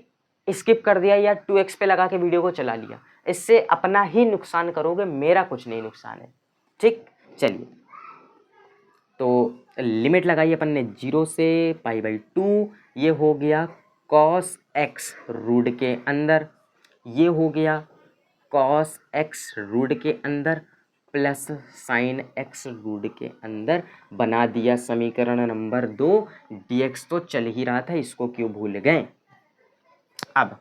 स्किप कर दिया या 2x पे लगा के वीडियो को चला लिया, इससे अपना ही नुकसान करोगे, मेरा कुछ नहीं नुकसान है। ठीक, चलिए तो लिमिट लगाई अपन ने 0 से π/2, ये हो गया cos x रूट के अंदर, ये हो गया cos x रूट के अंदर प्लस sin x रूट के अंदर, बना दिया समीकरण नंबर 2। dx तो चल ही रहा था, इसको क्यों भूल गए। अब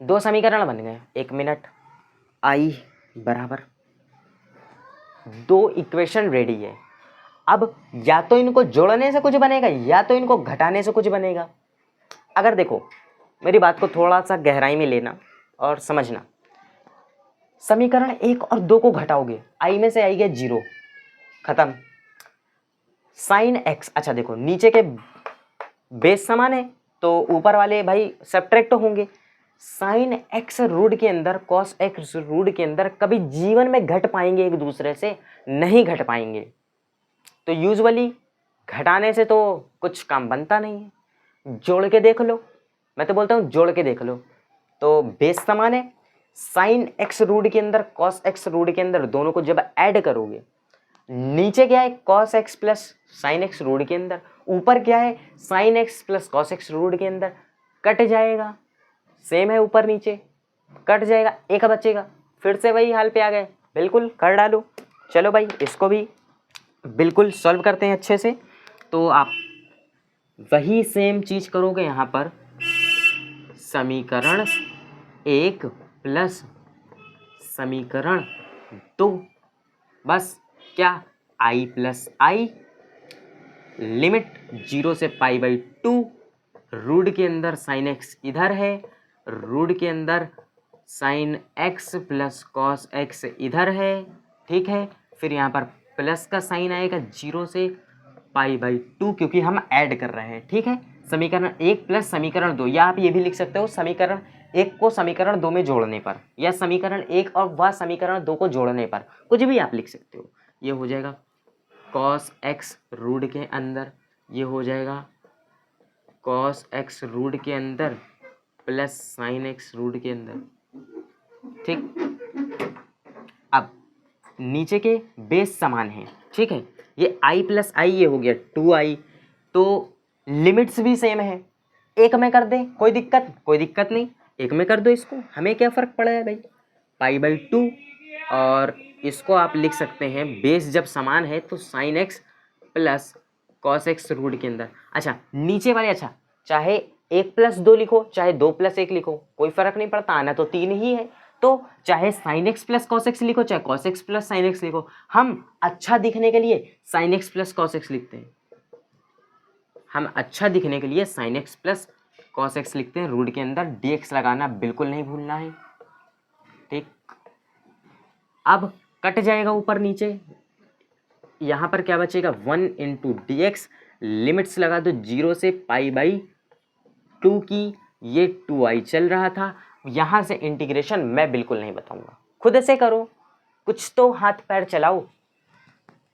2 समीकरण बन गए, 1 मिनट। i बराबर 2 इक्वेशन रेडी है। अब या तो इनको जोड़ने से कुछ बनेगा या तो इनको घटाने से कुछ बनेगा। अगर देखो, मेरी बात को थोड़ा सा गहराई में लेना और समझना। समीकरण 1 और 2 को घटाओगे, i में से आई गया 0, खत्म। sin x, अच्छा देखो नीचे के बेस समान है तो ऊपर वाले भाई सब्ट्रैक्ट होंगे। sin x रूट के अंदर cos x रूट के अंदर कभी जीवन में घट पाएंगे एक दूसरे से? नहीं घट पाएंगे। तो यूजुअली घटाने से तो कुछ काम बनता नहीं है, जोड़ के देख लो। मैं तो बोलता हूँ जोड़ के देख लो। तो बेस समान है, sin x रूट के अंदर cos x रूट के अंदर, दोनों को जब ऐड करोगे, नीचे क्या है cos x plus sin x root के अंदर, ऊपर क्या है sin x plus cos x root के अंदर, कट जाएगा। सेम है ऊपर नीचे, कट जाएगा, एक बचेगा। फिर से वही हाल पे आ गए, बिल्कुल कर डालो। चलो भाई इसको भी बिल्कुल सॉल्व करते हैं अच्छे से। तो आप वही सेम चीज करोगे यहाँ पर, समीकरण 1 प्लस समीकरण 2, बस क्या i प्लस आई, लिमिट 0 से π/2, रूट के अंदर sin x इधर है, रूट के अंदर sin x plus cos x इधर है, ठीक है। फिर यहाँ पर प्लस का साइन आएगा 0 से π/2, क्योंकि हम ऐड कर रहे हैं, ठीक है। समीकरण 1 प्लस समीकरण 2, या आप ये भी लिख सकते हो समीकरण 1 को समीकरण 2 में जोड़ने पर, या समीकरण 1 और वह समीकरण 2 को जोड़ने पर, कुछ भी आप लिख सकते हो। ये हो जाएगा cos x रूट के अंदर, ये हो जाएगा cos x रूट के अंदर प्लस sin x रूट के अंदर, ठीक। अब नीचे के बेस समान हैं, ठीक है। ये i प्लस आई, ये हो गया 2i, तो लिमिट्स भी सेम है। एक में कर दे, कोई दिक्कत नहीं, एक में कर दो इसको, हमें क्या फ़र्क पड़ा है भाई, π/2। और इसको आप लिख सकते हैं, बेस जब समान है तो sin x plus cos x root के अंदर। अच्छा नीचे वाले, अच्छा चाहे 1 + 2 लिखो चाहे 2 + 1 लिखो, कोई फ़र्क नहीं पड़ता, आना तो 3 ही है। तो चाहे sin x plus cos x लिखो चाहे cos x plus sin x लिखो, हम अच्छा दिखने के लिए sin x plus cos x लिखते हैं, हम अच्छा दिखने के लिए sin x plus cos x लिखते हैं। रूट के अंदर dx लगाना बिल्कुल नहीं भूलना है, ठीक। अब कट जाएगा ऊपर नीचे, यहाँ पर क्या बचेगा 1 × dx, लिमिट्स लगा दो 0 से π/2 की, ये 2i चल रहा था। यहाँ से इंटीग्रेशन मैं बिल्कुल नहीं बताऊंगा, खुद से करो, कुछ तो हाथ पैर चलाओ,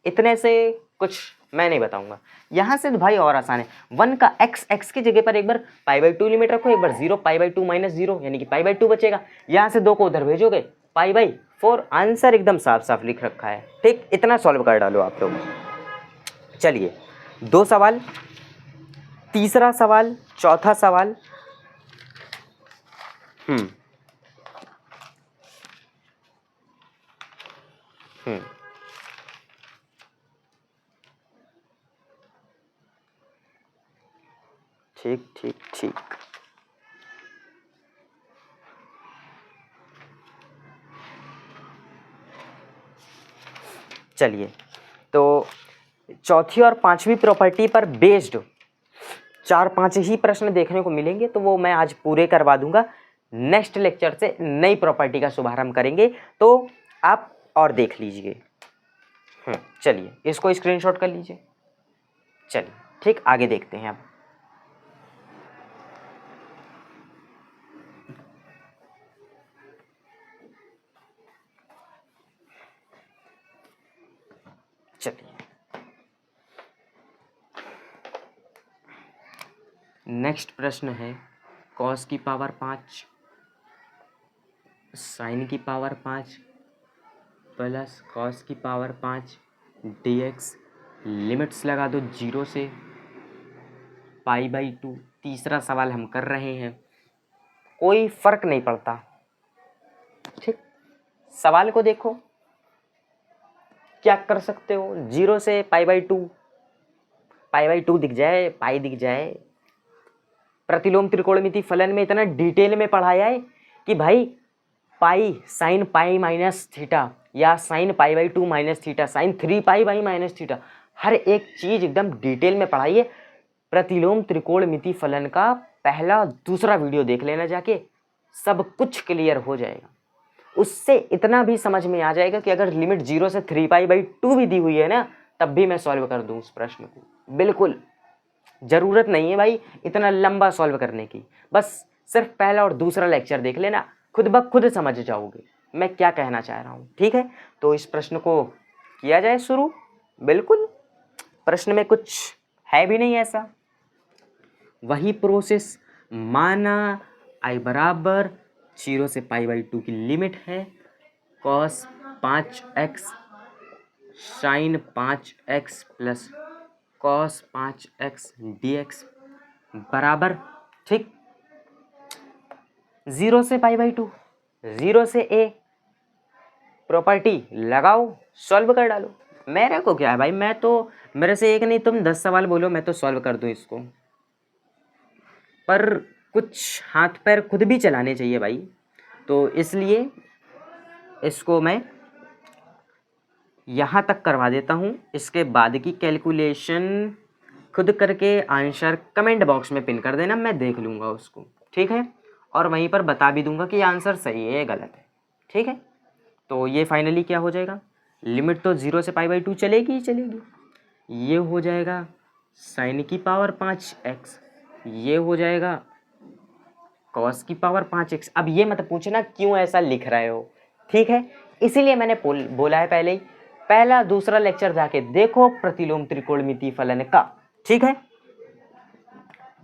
इतने से कुछ मैं नहीं बताऊंगा। यहाँ से तो भाई और आसान है, 1 का x की जगह पर एक बार π/2 लिमिट रखो, एक बार 0 π/2 - 0 यानी कि π/2 बचेगा। यहाँ से 2 को उधर भेजोगे, π/4, आंसर एकदम साफ साफ लिख रखा है, ठीक। इतना सॉल्व कर डालो आप लोग। चलिए 2 सवाल, तीसरा सवाल, चौथा सवाल। हम्म ठीक ठीक ठीक। चलिए तो चौथी और पांचवी प्रॉपर्टी पर बेस्ड 4-5 ही प्रश्न देखने को मिलेंगे, तो वो मैं आज पूरे करवा दूंगा। नेक्स्ट लेक्चर से नई प्रॉपर्टी का शुभारंभ करेंगे, तो आप और देख लीजिए। चलिए इसको स्क्रीनशॉट कर लीजिए। चलिए ठीक, आगे देखते हैं अब। चलिए नेक्स्ट प्रश्न है कॉस की पावर 5 साइन की पावर 5 प्लस कॉस की पावर 5 dx। लिमिट्स लगा दो 0 से π/2। तीसरा सवाल हम कर रहे हैं, कोई फर्क नहीं पड़ता, ठीक। सवाल को देखो, क्या कर सकते हो, 0 से π/2 दिख जाए, पाई दिख जाए। प्रतिलोम त्रिकोणमिति फलन में इतना डिटेल में पढ़ाया है कि भाई pi sine pi minus theta या sine π/2 minus theta, sine 3π minus theta, हर एक चीज एकदम डिटेल में पढ़ाई है। प्रतिलोम त्रिकोणमिति फलन का पहला दूसरा वीडियो देख लेना जाके, सब कुछ क्लियर हो जाएगा। उससे इतना भी समझ में आ जाएगा कि अगर लिमिट 0 से 3π/2 भी दी हुई है ना, तब भी मैं सॉल्व कर दूं उस प्रश्न को। बिल्कुल जरूरत नहीं है भाई इतना लंबा सॉल्व करने की, बस सिर्फ पहला और दूसरा लेक्चर देख लेना, खुद ब खुद समझ जाओगे मैं क्या कहना चाह रहा हूँ, ठीक है। तो इस प्रश्न को किया जाए शुरू। बिल्कुल, प्रश्न में कुछ है भी नहीं ऐसा। वही प्रोसेस, माना i बराबर 0 से π/2 की लिमिट है, cos 5x sine 5x plus cos 5x dx बराबर, ठीक, 0 से π/2, 0 से a। प्रॉपर्टी लगाओ, सॉल्व कर डालो। मेरे को क्या है भाई, मैं तो, मेरे से एक नहीं तुम 10 सवाल बोलो, मैं तो सॉल्व कर दूं इसको। पर कुछ हाथ पैर खुद भी चलाने चाहिए भाई, तो इसलिए इसको मैं यहाँ तक करवा देता हूँ। इसके बाद की कैलकुलेशन खुद करके आंसर कमेंट बॉक्स में पिन कर देना, मैं देख लूँगा उसको, ठीक है। और वहीं पर बता भी दूंगा कि आंसर सही है या गलत है, ठीक है। तो ये फाइनली क्या हो जाएगा, लिमिट तो 0 से π/2 चलेगी ही चलेगी। ये हो जाएगा साइन की पावर 5x, ये हो जाएगा कॉस की पावर 5x। अब ये मत पूछना क्यों ऐसा लिख रहे हो, ठीक है, इसीलिए मैंने बोला है पहले ही, पहला दूसरा लेक्चर जाके देखो प्रतिलोम त्रिकोणमिति फलन का, ठीक है।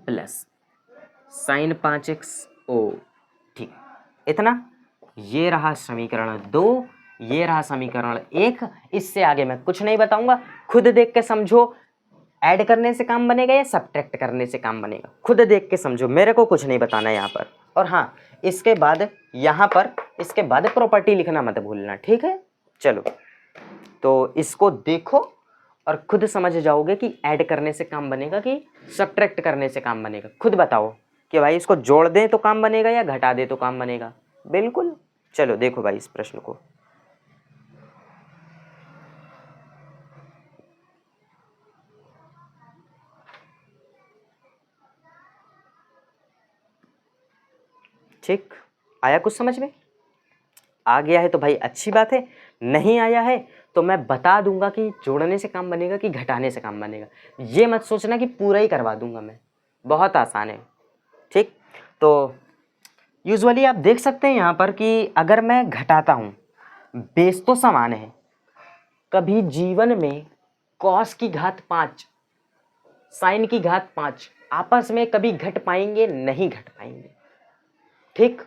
प्लस साइन 5x ओ, ठीक, इतना। ये रहा समीकरण 2, ये रहा समीकरण 1। इससे आगे मैं कुछ नहीं बताऊंगा, खुद देख के समझो। ऐड करने से काम बनेगा या सब्ट्रैक्ट करने से काम बनेगा, खुद देख के समझो, मेरे को कुछ नहीं बताना यहाँ पर। और हाँ, इसके बाद यहाँ पर इसके बाद प्रॉपर्टी लिखना मत भूलना, ठीक है। चलो, तो इसको देखो और खुद समझ जाओगे कि ऐड करने से काम बनेगा कि सब्ट्रैक्ट करने से काम बनेगा। खुद बताओ कि भाई इसको जोड़ दें तो काम बनेगा या घटा दें तो काम बनेगा। बिल्कुल, चलो देखो भाई इस प्रश्न को। ठीक, आया कुछ समझ में? आ गया है तो भाई अच्छी बात है, नहीं आया है तो मैं बता दूंगा कि जोड़ने से काम बनेगा कि घटाने से काम बनेगा। ये मत सोचना कि पूरा ही करवा दूंगा मैं, बहुत आसान है, ठीक। तो यूजुअली आप देख सकते हैं यहाँ पर कि अगर मैं घटाता हूँ, बेस तो समान है, कभी जीवन में कॉस की घात 5 साइन की घात 5 आपस में कभी घट पाएंगे? नहीं घट पाएंगे, ठीक।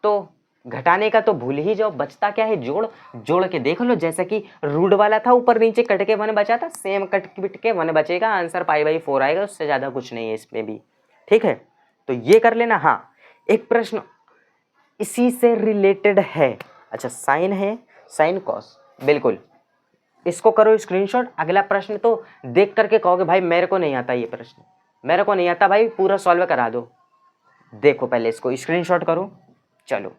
तो घटाने का तो भूल ही जाओ, बचता क्या है, जोड़। जोड़ के देख लो, जैसा कि रूट वाला था, ऊपर नीचे कट के 1 बचा था, सेम कट पिट के 1 बचेगा, आंसर π/4 आएगा, उससे ज़्यादा कुछ नहीं है इसमें भी, ठीक है। तो ये कर लेना। हाँ, एक प्रश्न इसी से रिलेटेड है। अच्छा, साइन है, साइन कॉस, बिल्कुल, इसको करो स्क्रीनशॉट। अगला प्रश्न तो देख करके कहोगे भाई मेरे को नहीं आता ये प्रश्न, मेरे को नहीं आता भाई, पूरा सॉल्व करा दो। देखो पहले इसको स्क्रीनशॉट करो। चलो,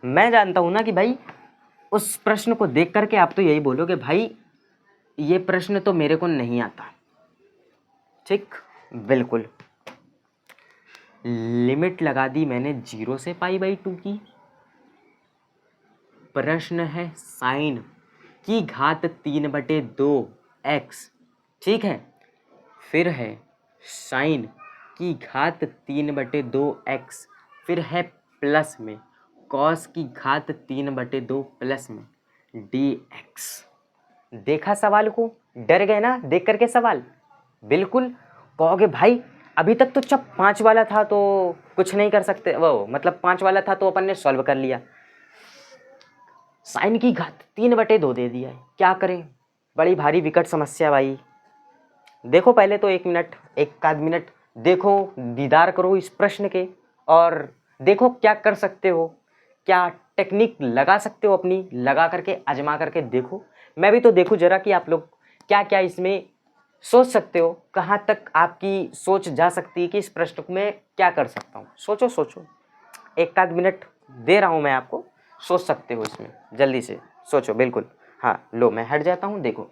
मैं जानता हूं ना कि भाई उस प्रश्न को देख करके आप तो यही बोलोगे भाई ये प्रश्न तो मेरे को नहीं आता, ठीक। बिल्कुल, लिमिट लगा दी मैंने 0 से π/2 की। प्रश्न है साइन की घात 3/2x, ठीक है। फिर है साइन की घात 3/2x, फिर है प्लस में कॉस की घात 3/2 प्लस में dx। देखा सवाल को, डर गए ना देख करके सवाल? बिल्कुल, कहोगे भाई अभी तक तो जब 5 वाला था तो कुछ नहीं कर सकते, वो मतलब 5 वाला था तो अपन ने सॉल्व कर लिया, साइन की घात 3/2 दे दिया है, क्या करें, बड़ी भारी विकट समस्या भाई। देखो पहले तो 1 मिनट, 1 आध मिनट देखो, दीदार करो इस प्रश्न के और देखो क्या कर सकते हो, क्या टेक्निक लगा सकते हो अपनी, लगा करके आजमा करके देखो। मैं भी तो देखूं जरा कि आप लोग क्या क्या इसमें सोच सकते हो, कहाँ तक आपकी सोच जा सकती है कि इस प्रश्न में क्या कर सकता हूँ। सोचो सोचो, 1 आध मिनट दे रहा हूँ मैं आपको, सोच सकते हो इसमें, जल्दी से सोचो। बिल्कुल, हाँ लो मैं हट जाता हूँ, देखो।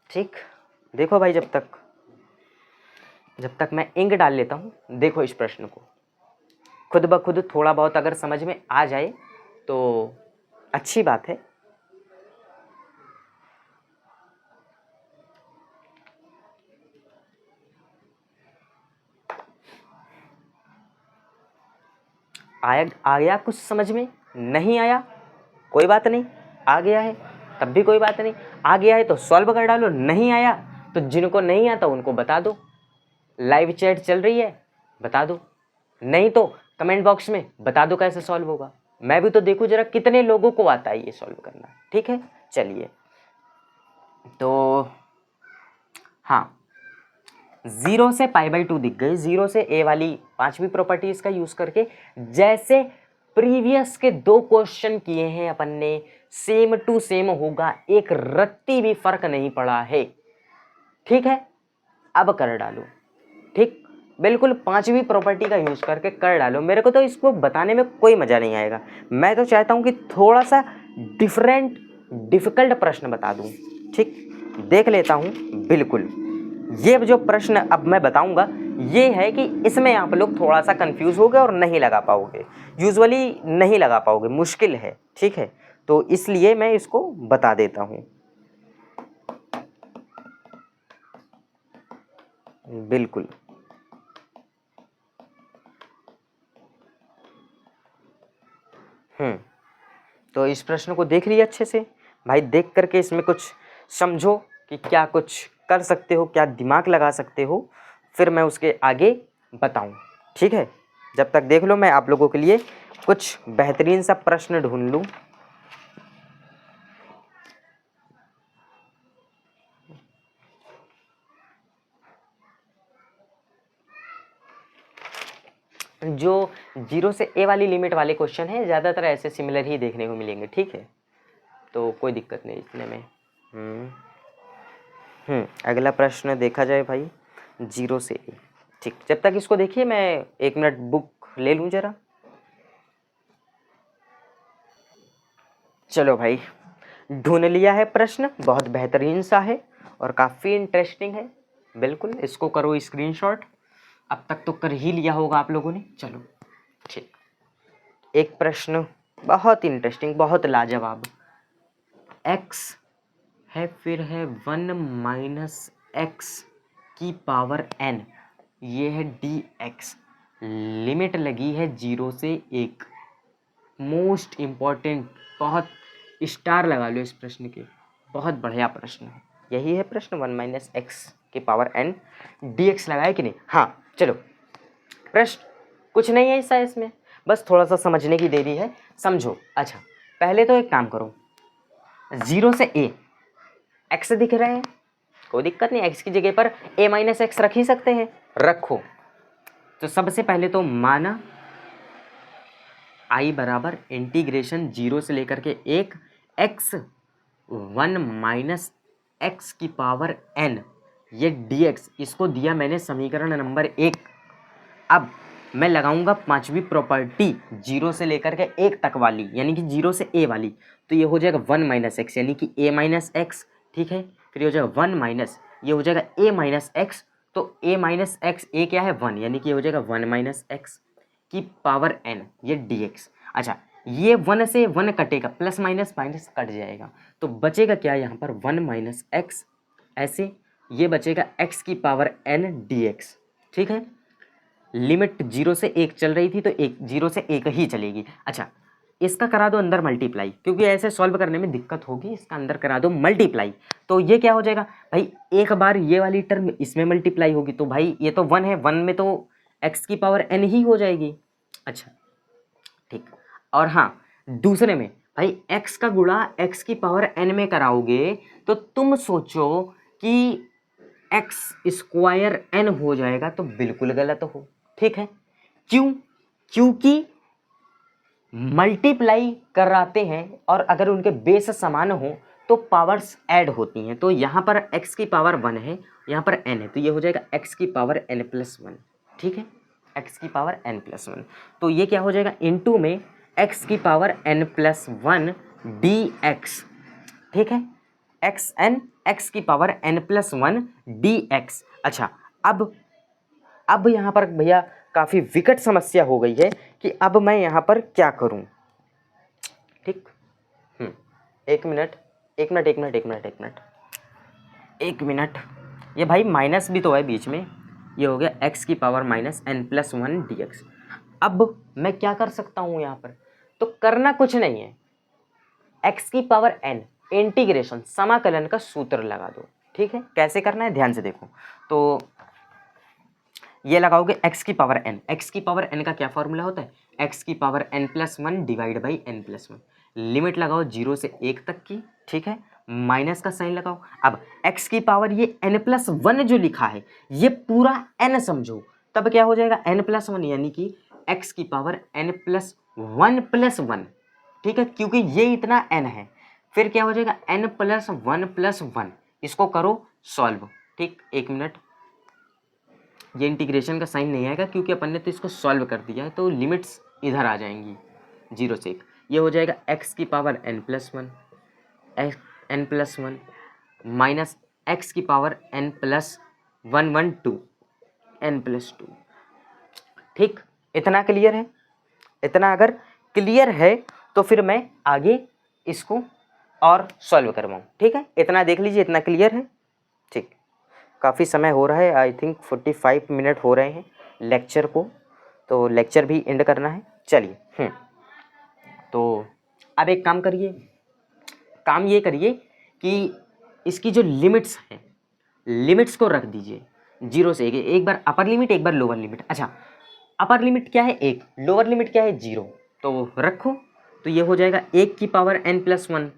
ठीक, देखो भाई, जब तक मैं इंक डाल लेता हूँ, देखो इस प्रश्न को। खुद ब खुद थोड़ा बहुत अगर समझ में आ जाए तो अच्छी बात है। आ गया कुछ समझ में, नहीं आया कोई बात नहीं, आ गया है तब भी कोई बात नहीं, आ गया है तो सॉल्व कर डालो, नहीं आया तो जिनको नहीं आता उनको बता दो, लाइव चैट चल रही है बता दो, नहीं तो कमेंट बॉक्स में बता दो कैसे सॉल्व होगा। मैं भी तो देखूं जरा कितने लोगों को आता है ये सॉल्व करना। ठीक है, चलिए तो हाँ, 0 से π/2 दिख गई, 0 से a वाली 5वीं प्रॉपर्टी इसका यूज करके, जैसे प्रीवियस के 2 क्वेश्चन किए हैं अपन ने, सेम टू सेम होगा, एक रत्ती भी फर्क नहीं पड़ा है। ठीक है, अब कर डालो, ठीक, बिल्कुल 5वीं प्रॉपर्टी का यूज करके कर डालो। मेरे को तो इसको बताने में कोई मजा नहीं आएगा, मैं तो चाहता हूं कि थोड़ा सा डिफिकल्ट प्रश्न बता दूं। ठीक, देख लेता हूं। बिल्कुल, ये जो प्रश्न अब मैं बताऊंगा ये है कि इसमें आप लोग थोड़ा सा कंफ्यूज होगे और नहीं लगा पाओगे, यूजुअली नहीं लगा पाओगे, मुश्किल है। ठीक है, तो इसलिए मैं इसको बता देता हूं। बिल्कुल, तो इस प्रश्न को देख लिया अच्छे से भाई, देख करके इसमें कुछ समझो कि क्या कुछ कर सकते हो, क्या दिमाग लगा सकते हो, फिर मैं उसके आगे बताऊं। ठीक है, जब तक देख लो, मैं आप लोगों के लिए कुछ बेहतरीन सा प्रश्न ढूंढ लूं। जो 0 से a वाली लिमिट वाले क्वेश्चन है, ज़्यादातर ऐसे सिमिलर ही देखने को मिलेंगे। ठीक है, तो कोई दिक्कत नहीं इतने में। अगला प्रश्न देखा जाए भाई, 0 से a। ठीक, जब तक इसको देखिए मैं 1 मिनट बुक ले लूँ जरा। चलो भाई, ढूंढ लिया है प्रश्न, बहुत बेहतरीन सा है और काफ़ी इंटरेस्टिंग है। बिल्कुल, इसको करो स्क्रीनशॉट, अब तक तो कर ही लिया होगा आप लोगों ने। चलो ठीक, एक प्रश्न बहुत इंटरेस्टिंग, बहुत लाजवाब। x है, फिर है 1 - x की पावर n, ये है dx, लिमिट लगी है 0 से 1। मोस्ट इम्पॉर्टेंट, बहुत स्टार लगा लो इस प्रश्न के, बहुत बढ़िया प्रश्न है। यही है प्रश्न, 1 - x की पावर n dx लगाए कि नहीं। हाँ चलो, प्रश्न कुछ नहीं है ऐसा, इसमें बस थोड़ा सा समझने की देरी है, समझो। अच्छा, पहले तो एक काम करो, 0 से a x दिख रहे हैं, कोई दिक्कत नहीं, x की जगह पर a - x रख ही सकते हैं, रखो। तो सबसे पहले तो माना i बराबर इंटीग्रेशन 0 से लेकर के 1 x 1 - x की पावर n, ये dx, इसको दिया मैंने समीकरण नंबर 1। अब मैं लगाऊंगा 5वीं प्रॉपर्टी 0 से लेकर के 1 तक वाली, यानी कि 0 से a वाली, तो ये हो जाएगा 1 - x, यानी कि a - x। ठीक है, फिर ये हो जाएगा 1 - ये हो जाएगा a - x, तो a - x, a क्या है 1, यानी कि ये हो जाएगा 1 - x की पावर n, ये dx। अच्छा, ये 1 से 1 कटेगा, प्लस माइनस माइनस कट जाएगा, तो बचेगा क्या यहाँ पर 1 - x, ऐसे ये बचेगा x की पावर n dx। ठीक है, लिमिट 0 से 1 चल रही थी तो 0 से 1 ही चलेगी। अच्छा, इसका करा दो अंदर मल्टीप्लाई, क्योंकि ऐसे सॉल्व करने में दिक्कत होगी, इसका अंदर करा दो मल्टीप्लाई। तो ये क्या हो जाएगा भाई, एक बार ये वाली टर्म इसमें मल्टीप्लाई होगी तो भाई ये तो 1 है, 1 में तो x की पावर n ही हो जाएगी। अच्छा ठीक, और हाँ दूसरे में भाई x का गुणा x की पावर n में कराओगे तो तुम सोचो कि x स्क्वायर n हो जाएगा, तो बिल्कुल गलत हो। ठीक है, क्यों? क्योंकि मल्टीप्लाई कराते हैं और अगर उनके बेस समान हो तो पावर्स ऐड होती हैं। तो यहाँ पर x की पावर 1 है, यहाँ पर n है, तो ये हो जाएगा x की पावर n प्लस 1। ठीक है, x की पावर n प्लस 1, तो ये क्या हो जाएगा, इनटू में x की पावर n प्लस 1 dx। ठीक है, x की पावर n प्लस 1 dx। अच्छा, अब यहाँ पर भैया काफ़ी विकट समस्या हो गई है कि अब मैं यहाँ पर क्या करूँ। ठीक, एक मिनट, ये भाई माइनस भी तो है बीच में, ये हो गया x की power minus n plus 1 dx। अब मैं क्या कर सकता हूँ यहाँ पर, तो करना कुछ नहीं है, x की पावर n इंटीग्रेशन समाकलन का सूत्र लगा दो। ठीक है, कैसे करना है ध्यान से देखो, तो ये लगाओगे x की पावर n, x की पावर n का क्या फॉर्मूला होता है, x की power n plus 1 divide by n plus 1, limit लगाओ 0 से 1 तक की। ठीक है, माइनस का साइन लगाओ। अब x की पावर ये n प्लस 1 जो लिखा है ये पूरा n समझो, तब क्या हो जाएगा n प्लस 1, यानी कि x की पावर n प्लस 1 प्लस 1। ठीक है, क्योंकि ये इतना n है, फिर क्या हो जाएगा n प्लस 1 प्लस 1, इसको करो सॉल्व। ठीक, एक मिनट, ये इंटीग्रेशन का साइन नहीं आएगा क्योंकि अपन ने तो इसको सॉल्व कर दिया है, तो लिमिट्स इधर आ जाएंगी 0 से 1। ये हो जाएगा x की power n plus 1 minus x की power n plus 1 n plus 2। ठीक, इतना क्लियर है? इतना अगर क्लियर है तो फिर मैं आगे इसको और सॉल्व करवाऊँ। ठीक है, इतना देख लीजिए, इतना क्लियर है? ठीक, काफ़ी समय हो रहा है, आई थिंक 45 मिनट हो रहे हैं लेक्चर को, तो लेक्चर भी एंड करना है। चलिए, तो अब एक काम करिए, काम ये करिए कि इसकी जो लिमिट्स हैं, लिमिट्स को रख दीजिए 0 से 1, एक बार अपर लिमिट एक बार लोअर लिमिट। अच्छा, अपर लिमिट क्या है 1, लोअर लिमिट क्या है 0, तो रखो, तो ये हो जाएगा 1 की पावर n प्लस 1,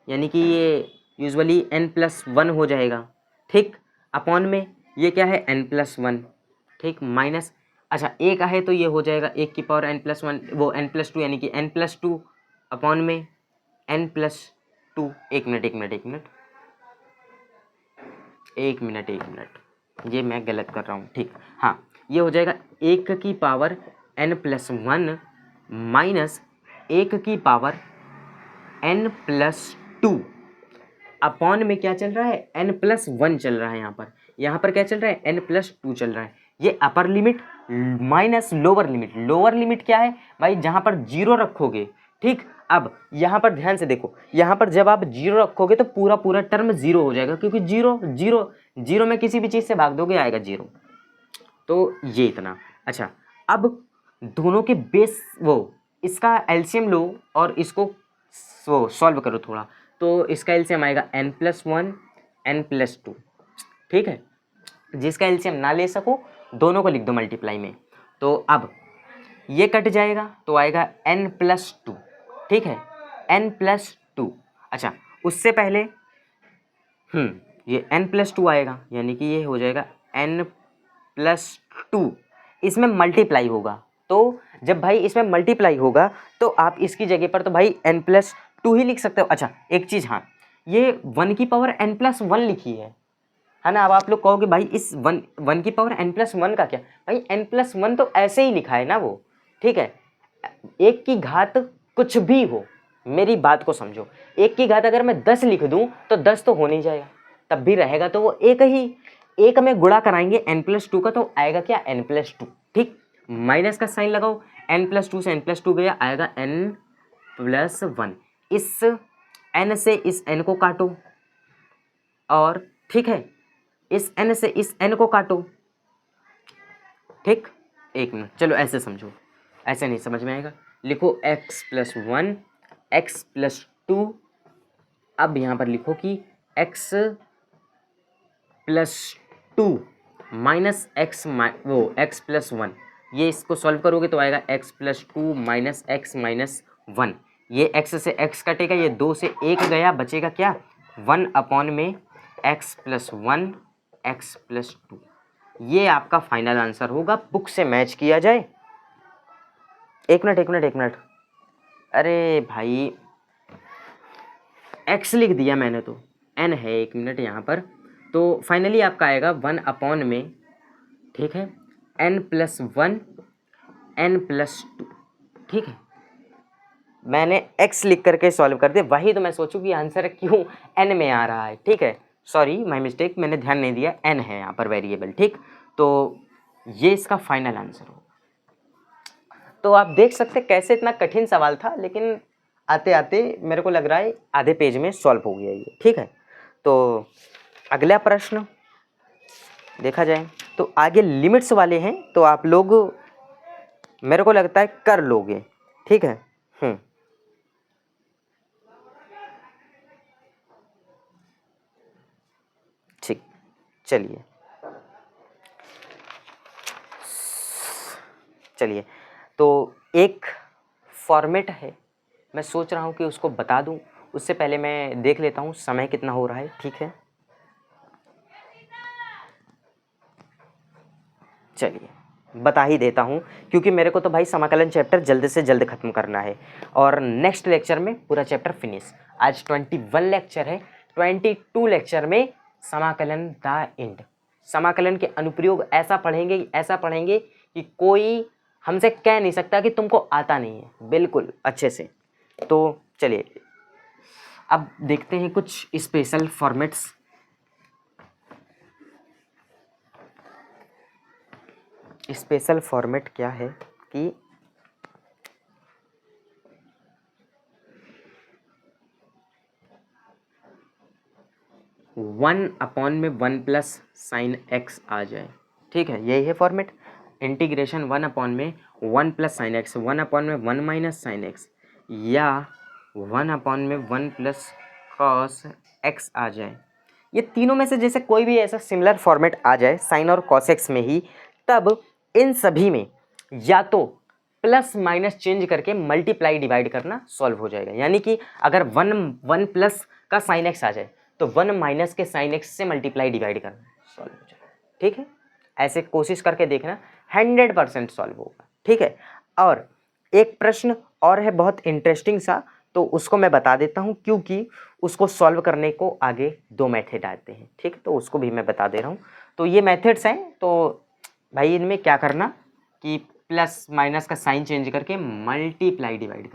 यानी कि ये यूजुअली n प्लस 1 हो जाएगा। ठीक, अपॉन में ये क्या है n प्लस 1। ठीक, माइनस, अच्छा a का है तो ये हो जाएगा 1 की पावर n प्लस 1, वो n प्लस 2, यानी कि n प्लस 2 अपॉन में n प्लस 2। एक मिनट, ये मैं गलत कर रहा हूँ। ठीक, हाँ, ये हो जाएगा 1 की पावर n प्लस 1 माइनस 1 की पावर n प्लस 2 अपॉन में क्या चल रहा है n प्लस 1 चल रहा है, यहाँ पर क्या चल रहा है n प्लस 2 चल रहा है। ये upper limit minus lower limit, lower limit क्या है भाई, जहाँ पर 0 रखोगे। ठीक, अब यहाँ पर ध्यान से देखो, यहाँ पर जब आप 0 रखोगे तो पूरा टर्म 0 हो जाएगा, क्योंकि 0 में किसी भी चीज़ से भाग दोगे आएगा 0, तो ये इतना। अच्छा, अब दोनों के बेस इसका एलसीएम लो और इसको सॉल्व करो थोड़ा, तो इसका एलसीएम आएगा n प्लस 1 n प्लस 2। ठीक है, जिसका एलसीएम ना ले सको दोनों को लिख दो मल्टीप्लाई में, तो अब ये कट जाएगा तो आएगा n प्लस 2। ठीक है, n प्लस 2। अच्छा, उससे पहले ये n प्लस 2 आएगा, यानी कि ये हो जाएगा n प्लस 2, इसमें मल्टीप्लाई होगा, तो जब भाई इसमें मल्टीप्लाई होगा तो आप इसकी जगह पर तो भाई n प्लस 2 ही लिख सकते हो। अच्छा, एक चीज़, हाँ, ये 1 की पावर n प्लस 1 लिखी है ना। अब आप लोग कहोगे भाई इस 1 की पावर n प्लस 1 का क्या, भाई n प्लस 1 तो ऐसे ही लिखा है ना वो। ठीक है, 1 की घात कुछ भी हो, मेरी बात को समझो, 1 की घात अगर मैं 10 लिख दूं तो 10 तो हो नहीं जाएगा, तब भी रहेगा तो वो एक ही, एक में गुणा कराएंगे n प्लस 2 का, तो आएगा क्या n प्लस 2। ठीक, माइनस का साइन लगाओ, n प्लस 2 से n प्लस 2 गया, आएगा n प्लस 1। इस n से इस n को काटो, और ठीक है इस n से इस n को काटो। ठीक, एक मिनट, चलो ऐसे समझो, ऐसे नहीं समझ में आएगा, लिखो x+1 x+2। अब यहाँ पर लिखो कि x+2 माइनस x+1। ये इसको सॉल्व करोगे तो आएगा x+2 माइनस x-1। ये x से x कटेगा, ये 2 से 1 गया, बचेगा क्या 1 में x+1 x+2। ये आपका फाइनल आंसर होगा। बुक से मैच किया जाए। एक मिनट, अरे भाई x लिख दिया मैंने तो n है, 1 मिनट यहाँ पर। तो फाइनली आपका आएगा 1 में, ठीक है, n+1 n+2, ठीक है। मैंने x लिख करके सॉल्व कर दिया, वही तो मैं सोचूं कि आंसर क्यों n में आ रहा है, ठीक है। सॉरी माय मिस्टेक, मैंने ध्यान नहीं दिया, n है यहाँ पर वेरिएबल, ठीक। तो ये इसका फाइनल आंसर होगा। तो आप देख सकते कैसे इतना कठिन सवाल था, लेकिन आते आते मेरे को लग रहा है आधे पेज में सॉल्व हो गया ये, ठीक है। तो अगला प्रश्न देखा जाए तो आगे लिमिट्स वाले हैं, तो आप लोग मेरे को लगता है कर लोगे, ठीक है। ठीक, चलिए तो एक फॉर्मेट है, मैं सोच रहा हूँ कि उसको बता दूँ। उससे पहले मैं देख लेता हूँ समय कितना हो रहा है, ठीक है। चलिए बता ही देता हूँ, क्योंकि मेरे को तो भाई समाकलन चैप्टर जल्द से जल्द ख़त्म करना है और नेक्स्ट लेक्चर में पूरा चैप्टर फिनिश। आज 21 लेक्चर है, 22 लेक्चर में समाकलन द एंड। समाकलन के अनुप्रयोग ऐसा पढ़ेंगे कि कोई हमसे कह नहीं सकता कि तुमको आता नहीं है, बिल्कुल अच्छे से। तो चलिए अब देखते हैं कुछ स्पेशल फॉर्मेट्स। स्पेशल फॉर्मेट क्या है कि 1 में 1 प्लस साइन x आ जाए, ठीक है। यही है फॉर्मेट। इंटीग्रेशन 1 में 1 प्लस साइन x, 1 में 1 माइनस साइन x, या 1 में 1 प्लस कॉस x आ जाए। ये तीनों में से जैसे कोई भी ऐसा सिमिलर फॉर्मेट आ जाए साइन और कॉस x में ही, तब इन सभी में या तो प्लस माइनस चेंज करके मल्टीप्लाई डिवाइड करना सॉल्व हो जाएगा। यानी कि अगर 1 प्लस का साइन x आ जाए तो 1 माइनस के साइन x से मल्टीप्लाई डिवाइड करना सॉल्व हो जाएगा, ठीक है। ऐसे कोशिश करके देखना, 100% सॉल्व होगा, ठीक है। और एक प्रश्न और है बहुत इंटरेस्टिंग सा, तो उसको मैं बता देता हूँ, क्योंकि उसको सॉल्व करने को आगे 2 मेथड आते हैं, ठीक है। तो उसको भी मैं बता दे रहा हूँ। तो ये मेथड्स हैं, तो भाई इनमें क्या करना कि प्लस माइनस का साइन चेंज करके मल्टीप्लाई डिवाइड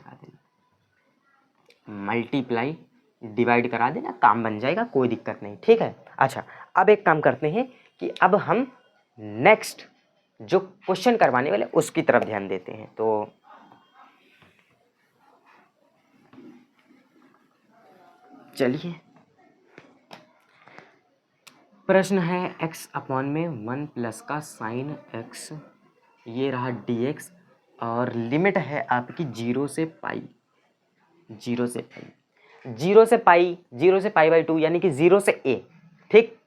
करा देना, काम बन जाएगा, कोई दिक्कत नहीं, ठीक है। अच्छा, अब एक काम करते हैं कि अब हम नेक्स्ट जो क्वेश्चन करवाने वाले उसकी तरफ ध्यान देते हैं। तो चलिए, प्रश्न है x में 1 प्लस का साइन x, ये रहा dx, और लिमिट है आपकी 0 से पाई, 0 से पाई बाई 2, यानी कि 0 से a, ठीक।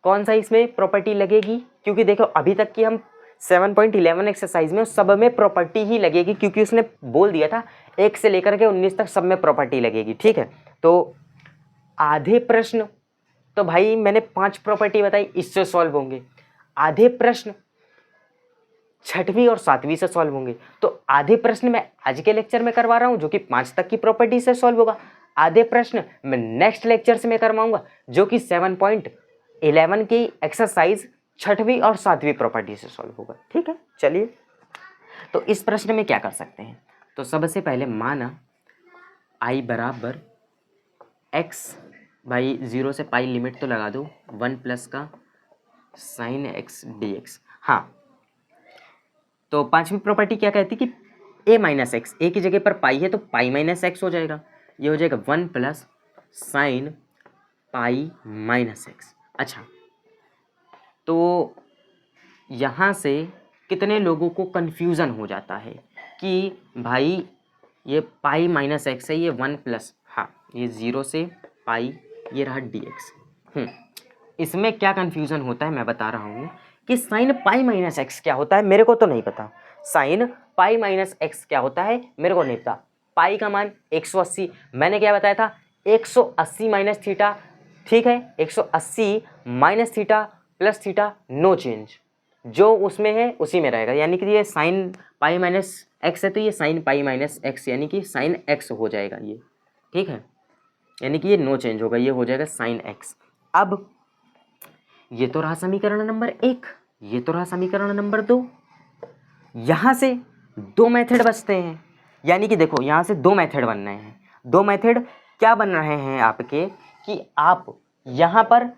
कौन सा इसमें प्रॉपर्टी लगेगी, क्योंकि देखो अभी तक की हम 7.11 एक्सरसाइज में सब में प्रॉपर्टी ही लगेगी, क्योंकि उसने बोल दिया था 1 से लेकर के 19 तक सब में प्रॉपर्टी लगेगी, ठीक है। तो आधे प्रश्न तो भाई मैंने 5 प्रॉपर्टी बताई, इससे सॉल्व होंगे। आधे प्रश्न 6वीं और 7वीं से सॉल्व होंगे। तो आधे प्रश्न मैं आज के लेक्चर में करवा रहा हूं, जो कि 5 तक की प्रॉपर्टी से सॉल्व होगा। आधे प्रश्न मैं नेक्स्ट लेक्चर से मैं करवाऊंगा, जो कि 7.11 की एक्सरसाइज 6वीं और 7वीं प्रॉपर्टी से सॉल्व होगा, ठीक है। चलिए, तो इस प्रश्न में क्या कर सकते हैं, तो सबसे पहले माना i बराबर x, भाई 0 से पाई लिमिट तो लगा दो, 1 प्लस का साइन x dx। हाँ, तो 5वीं प्रॉपर्टी क्या कहती कि a माइनस एक्स, ए की जगह पर पाई है तो पाई माइनस एक्स हो जाएगा, ये हो जाएगा 1 plus sign pi minus x. अच्छा, तो यहाँ से कितने लोगों को कन्फ्यूज़न हो जाता है कि भाई ये पाई माइनस एक्स है, ये 1 प्लस, हाँ ये 0 से पाई, ये रहा dx। इसमें क्या कन्फ्यूज़न होता है मैं बता रहा हूँ कि साइन पाई माइनस एक्स क्या होता है मेरे को तो नहीं पता। साइन पाई माइनस एक्स क्या होता है मेरे को नहीं पता। पाई का मान 180, मैंने क्या बताया था 180 माइनस थीटा, ठीक है 180 minus theta plus theta, no change, जो उसमें है उसी में रहेगा। यानी कि ये साइन पाई माइनस एक्स है तो ये साइन पाई माइनस एक्स यानी कि साइन एक्स हो जाएगा ये, ठीक है, यानी कि ये नो चेंज होगा, ये हो जाएगा साइन एक्स। अब ये तो रहा समीकरण नंबर 1, ये तो रहा समीकरण नंबर 2। यहाँ से 2 मेथड बचते हैं, यानी कि देखो यहाँ से 2 मेथड बन रहे हैं। 2 मेथड क्या बन रहे हैं आपके कि आप यहाँ पर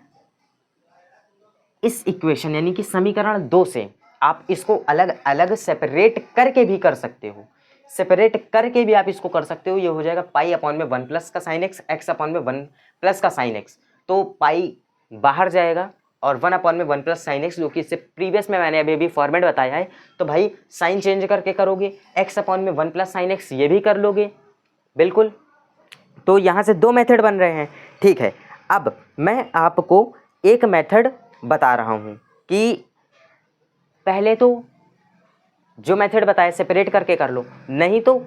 इस इक्वेशन यानी कि समीकरण 2 से आप इसको अलग अलग सेपरेट करके भी कर सकते हो, सेपरेट करके भी आप इसको कर सकते हो। ये हो जाएगा पाई अपॉन में 1 प्लस का साइन एक्स, एक्स अपॉन में 1 प्लस का साइन एक्स, तो पाई बाहर जाएगा और 1 अपॉन में 1 प्लस साइन एक्स, जो कि इससे प्रीवियस में मैंने अभी फॉर्मेट बताया है। तो भाई साइन चेंज करके करोगे, एक्स अपॉन में 1 प्लस साइन एक्स ये भी कर लोगे, बिल्कुल। तो यहाँ से 2 मेथड बन रहे हैं, ठीक है। अब मैं आपको एक मेथड बता रहा हूँ कि पहले तो जो मेथड बताया सेपरेट करके कर लो, नहीं तो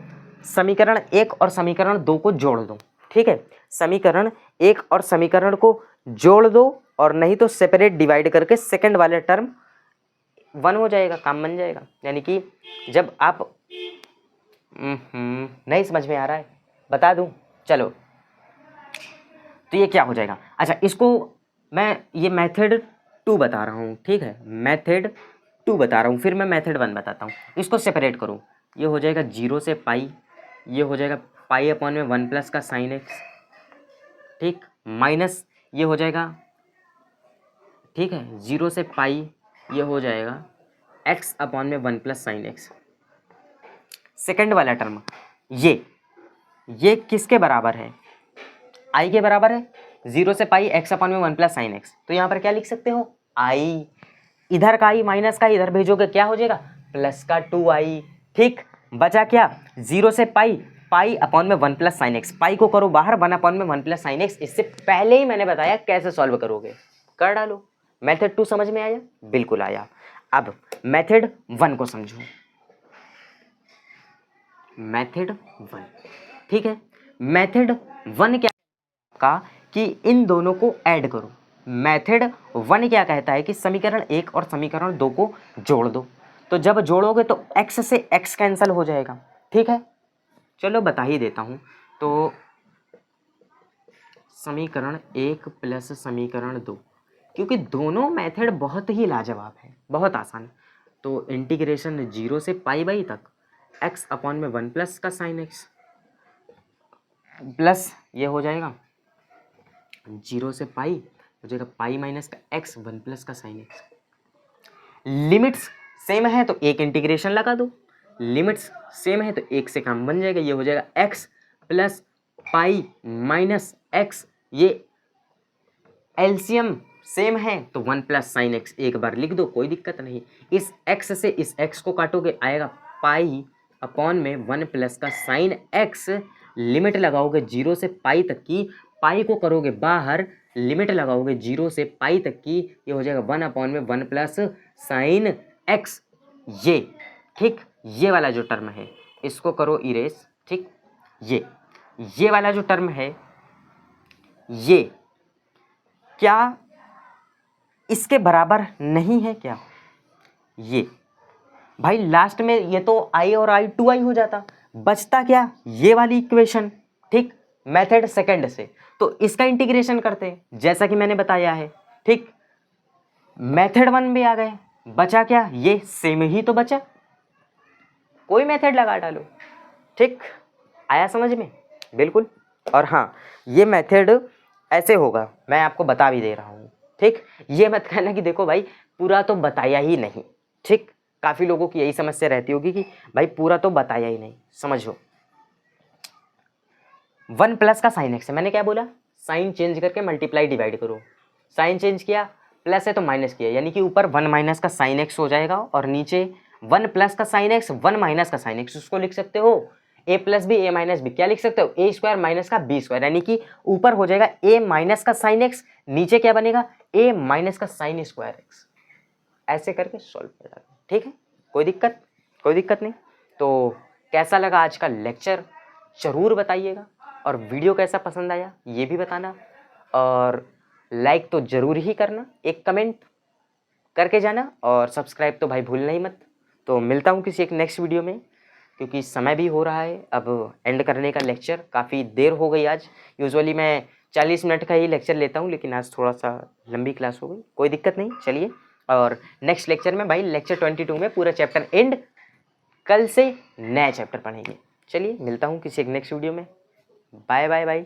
समीकरण 1 और समीकरण 2 को जोड़ दो, ठीक है। समीकरण 1 और समीकरण को जोड़ दो, और नहीं तो सेपरेट डिवाइड करके सेकंड वाले टर्म 1 हो जाएगा, काम बन जाएगा। यानी कि जब आप नहीं समझ में आ रहा है बता दूं, चलो तो ये क्या हो जाएगा। अच्छा इसको मैं ये मेथड 2 बता रहा हूँ, ठीक है, मेथड 2 बता रहा हूँ, फिर मैं मेथड 1 बताता हूँ। इसको सेपरेट करूँ, ये हो जाएगा 0 से पाई, ये हो जाएगा पाई अपॉन में 1 प्लस का साइन एक्स, ठीक, माइनस ये हो जाएगा, ठीक है 0 से पाई, ये हो जाएगा x अपॉन में 1 प्लस साइन एक्स। सेकेंड वाला टर्म ये किसके बराबर है, आई के बराबर है। 0 से पाई x अपॉन में 1 प्लस साइन एक्स, तो यहाँ पर क्या लिख सकते हो आई, इधर का आई माइनस का इधर भेजोगे क्या हो जाएगा प्लस का 2i, ठीक। बचा क्या 0 से पाई अपॉन में 1 प्लस साइन एक्स, पाई को करो बाहर, 1 अपॉन में 1 प्लस साइन एक्स। इससे पहले ही मैंने बताया कैसे सॉल्व करोगे, कर डालो। मेथड 2 समझ में आया, बिल्कुल आया। अब मेथड 1 को समझो, मेथड 1, ठीक है। मेथड 1 क्या का कि इन दोनों को ऐड करो। मेथड 1 क्या कहता है कि समीकरण 1 और समीकरण 2 को जोड़ दो, तो जब जोड़ोगे तो x से x कैंसिल हो जाएगा, ठीक है। चलो बता ही देता हूँ, तो समीकरण 1 प्लस समीकरण 2, क्योंकि दोनों मेथड बहुत ही लाजवाब है, बहुत आसान। तो इंटीग्रेशन 0 से पाई बाई तक x अपॉन में 1 प्लस का साइन एक्स, प्लस ये हो जाएगा 0 से पाई हो जाएगा पाई माइनस का x 1 प्लस का साइन एक्स। लिमिट्स सेम है तो एक इंटीग्रेशन लगा दो, लिमिट्स सेम है तो एक से काम बन जाएगा। ये हो जाएगा x plus pi minus x, ये एलसीएम सेम है तो 1 प्लस साइन एक्स एक बार लिख दो, कोई दिक्कत नहीं। इस x से इस x को काटोगे आएगा पाई अपॉन में 1 प्लस का साइन एक्स, लिमिट लगाओगे 0 से पाई तक की, पाई को करोगे बाहर, लिमिट लगाओगे 0 से पाई तक की, ये हो जाएगा 1 अपॉन में 1 प्लस साइन एक्स, ये ठीक। ये वाला जो टर्म है इसको करो इरेज, ठीक। ये वाला जो टर्म है ये क्या इसके बराबर नहीं है क्या, ये भाई लास्ट में ये तो i और i 2i हो जाता, बचता क्या ये वाली इक्वेशन, ठीक। मेथड सेकंड से तो इसका इंटीग्रेशन करते हैं जैसा कि मैंने बताया है, ठीक। मेथड 1 में आ गए, बचा क्या ये सेम ही तो बचा, कोई मेथड लगा डालो, ठीक। आया समझ में, बिल्कुल। और हाँ ये मेथड ऐसे होगा, मैं आपको बता भी दे रहा हूँ, ठीक। ये मत कहना कि देखो भाई पूरा तो बताया ही नहीं, ठीक। काफ़ी लोगों की यही समस्या रहती होगी कि भाई पूरा तो बताया ही नहीं। समझो 1 प्लस का साइन एक्स है, मैंने क्या बोला, साइन चेंज करके मल्टीप्लाई डिवाइड करो, साइन चेंज किया प्लस है तो माइनस किया, यानी कि ऊपर 1 माइनस का साइन एक्स हो जाएगा और नीचे 1 प्लस का साइन एक्स 1 माइनस का साइन एक्स, उसको लिख सकते हो a plus b a minus b, क्या लिख सकते हो a स्क्वायर माइनस का b स्क्वायर, यानी कि ऊपर हो जाएगा a माइनस का साइन एक्स, नीचे क्या बनेगा a माइनस का साइन स्क्वायर एक्स। ऐसे करके सॉल्व कर जाएगा। ठीक है, कोई दिक्कत नहीं। तो कैसा लगा आज का लेक्चर जरूर बताइएगा, और वीडियो कैसा पसंद आया ये भी बताना, और लाइक तो जरूर ही करना, एक कमेंट करके जाना, और सब्सक्राइब तो भाई भूलना ही मत। तो मिलता हूँ किसी एक नेक्स्ट वीडियो में, क्योंकि समय भी हो रहा है अब एंड करने का। लेक्चर काफ़ी देर हो गई आज, यूजुअली मैं 40 मिनट का ही लेक्चर लेता हूँ, लेकिन आज थोड़ा सा लंबी क्लास हो गई, कोई दिक्कत नहीं। चलिए, और नेक्स्ट लेक्चर में भाई लेक्चर 22 में पूरा चैप्टर एंड, कल से नया चैप्टर पढ़ेंगे। चलिए, मिलता हूँ किसी एक नेक्स्ट वीडियो में। Bye bye bye.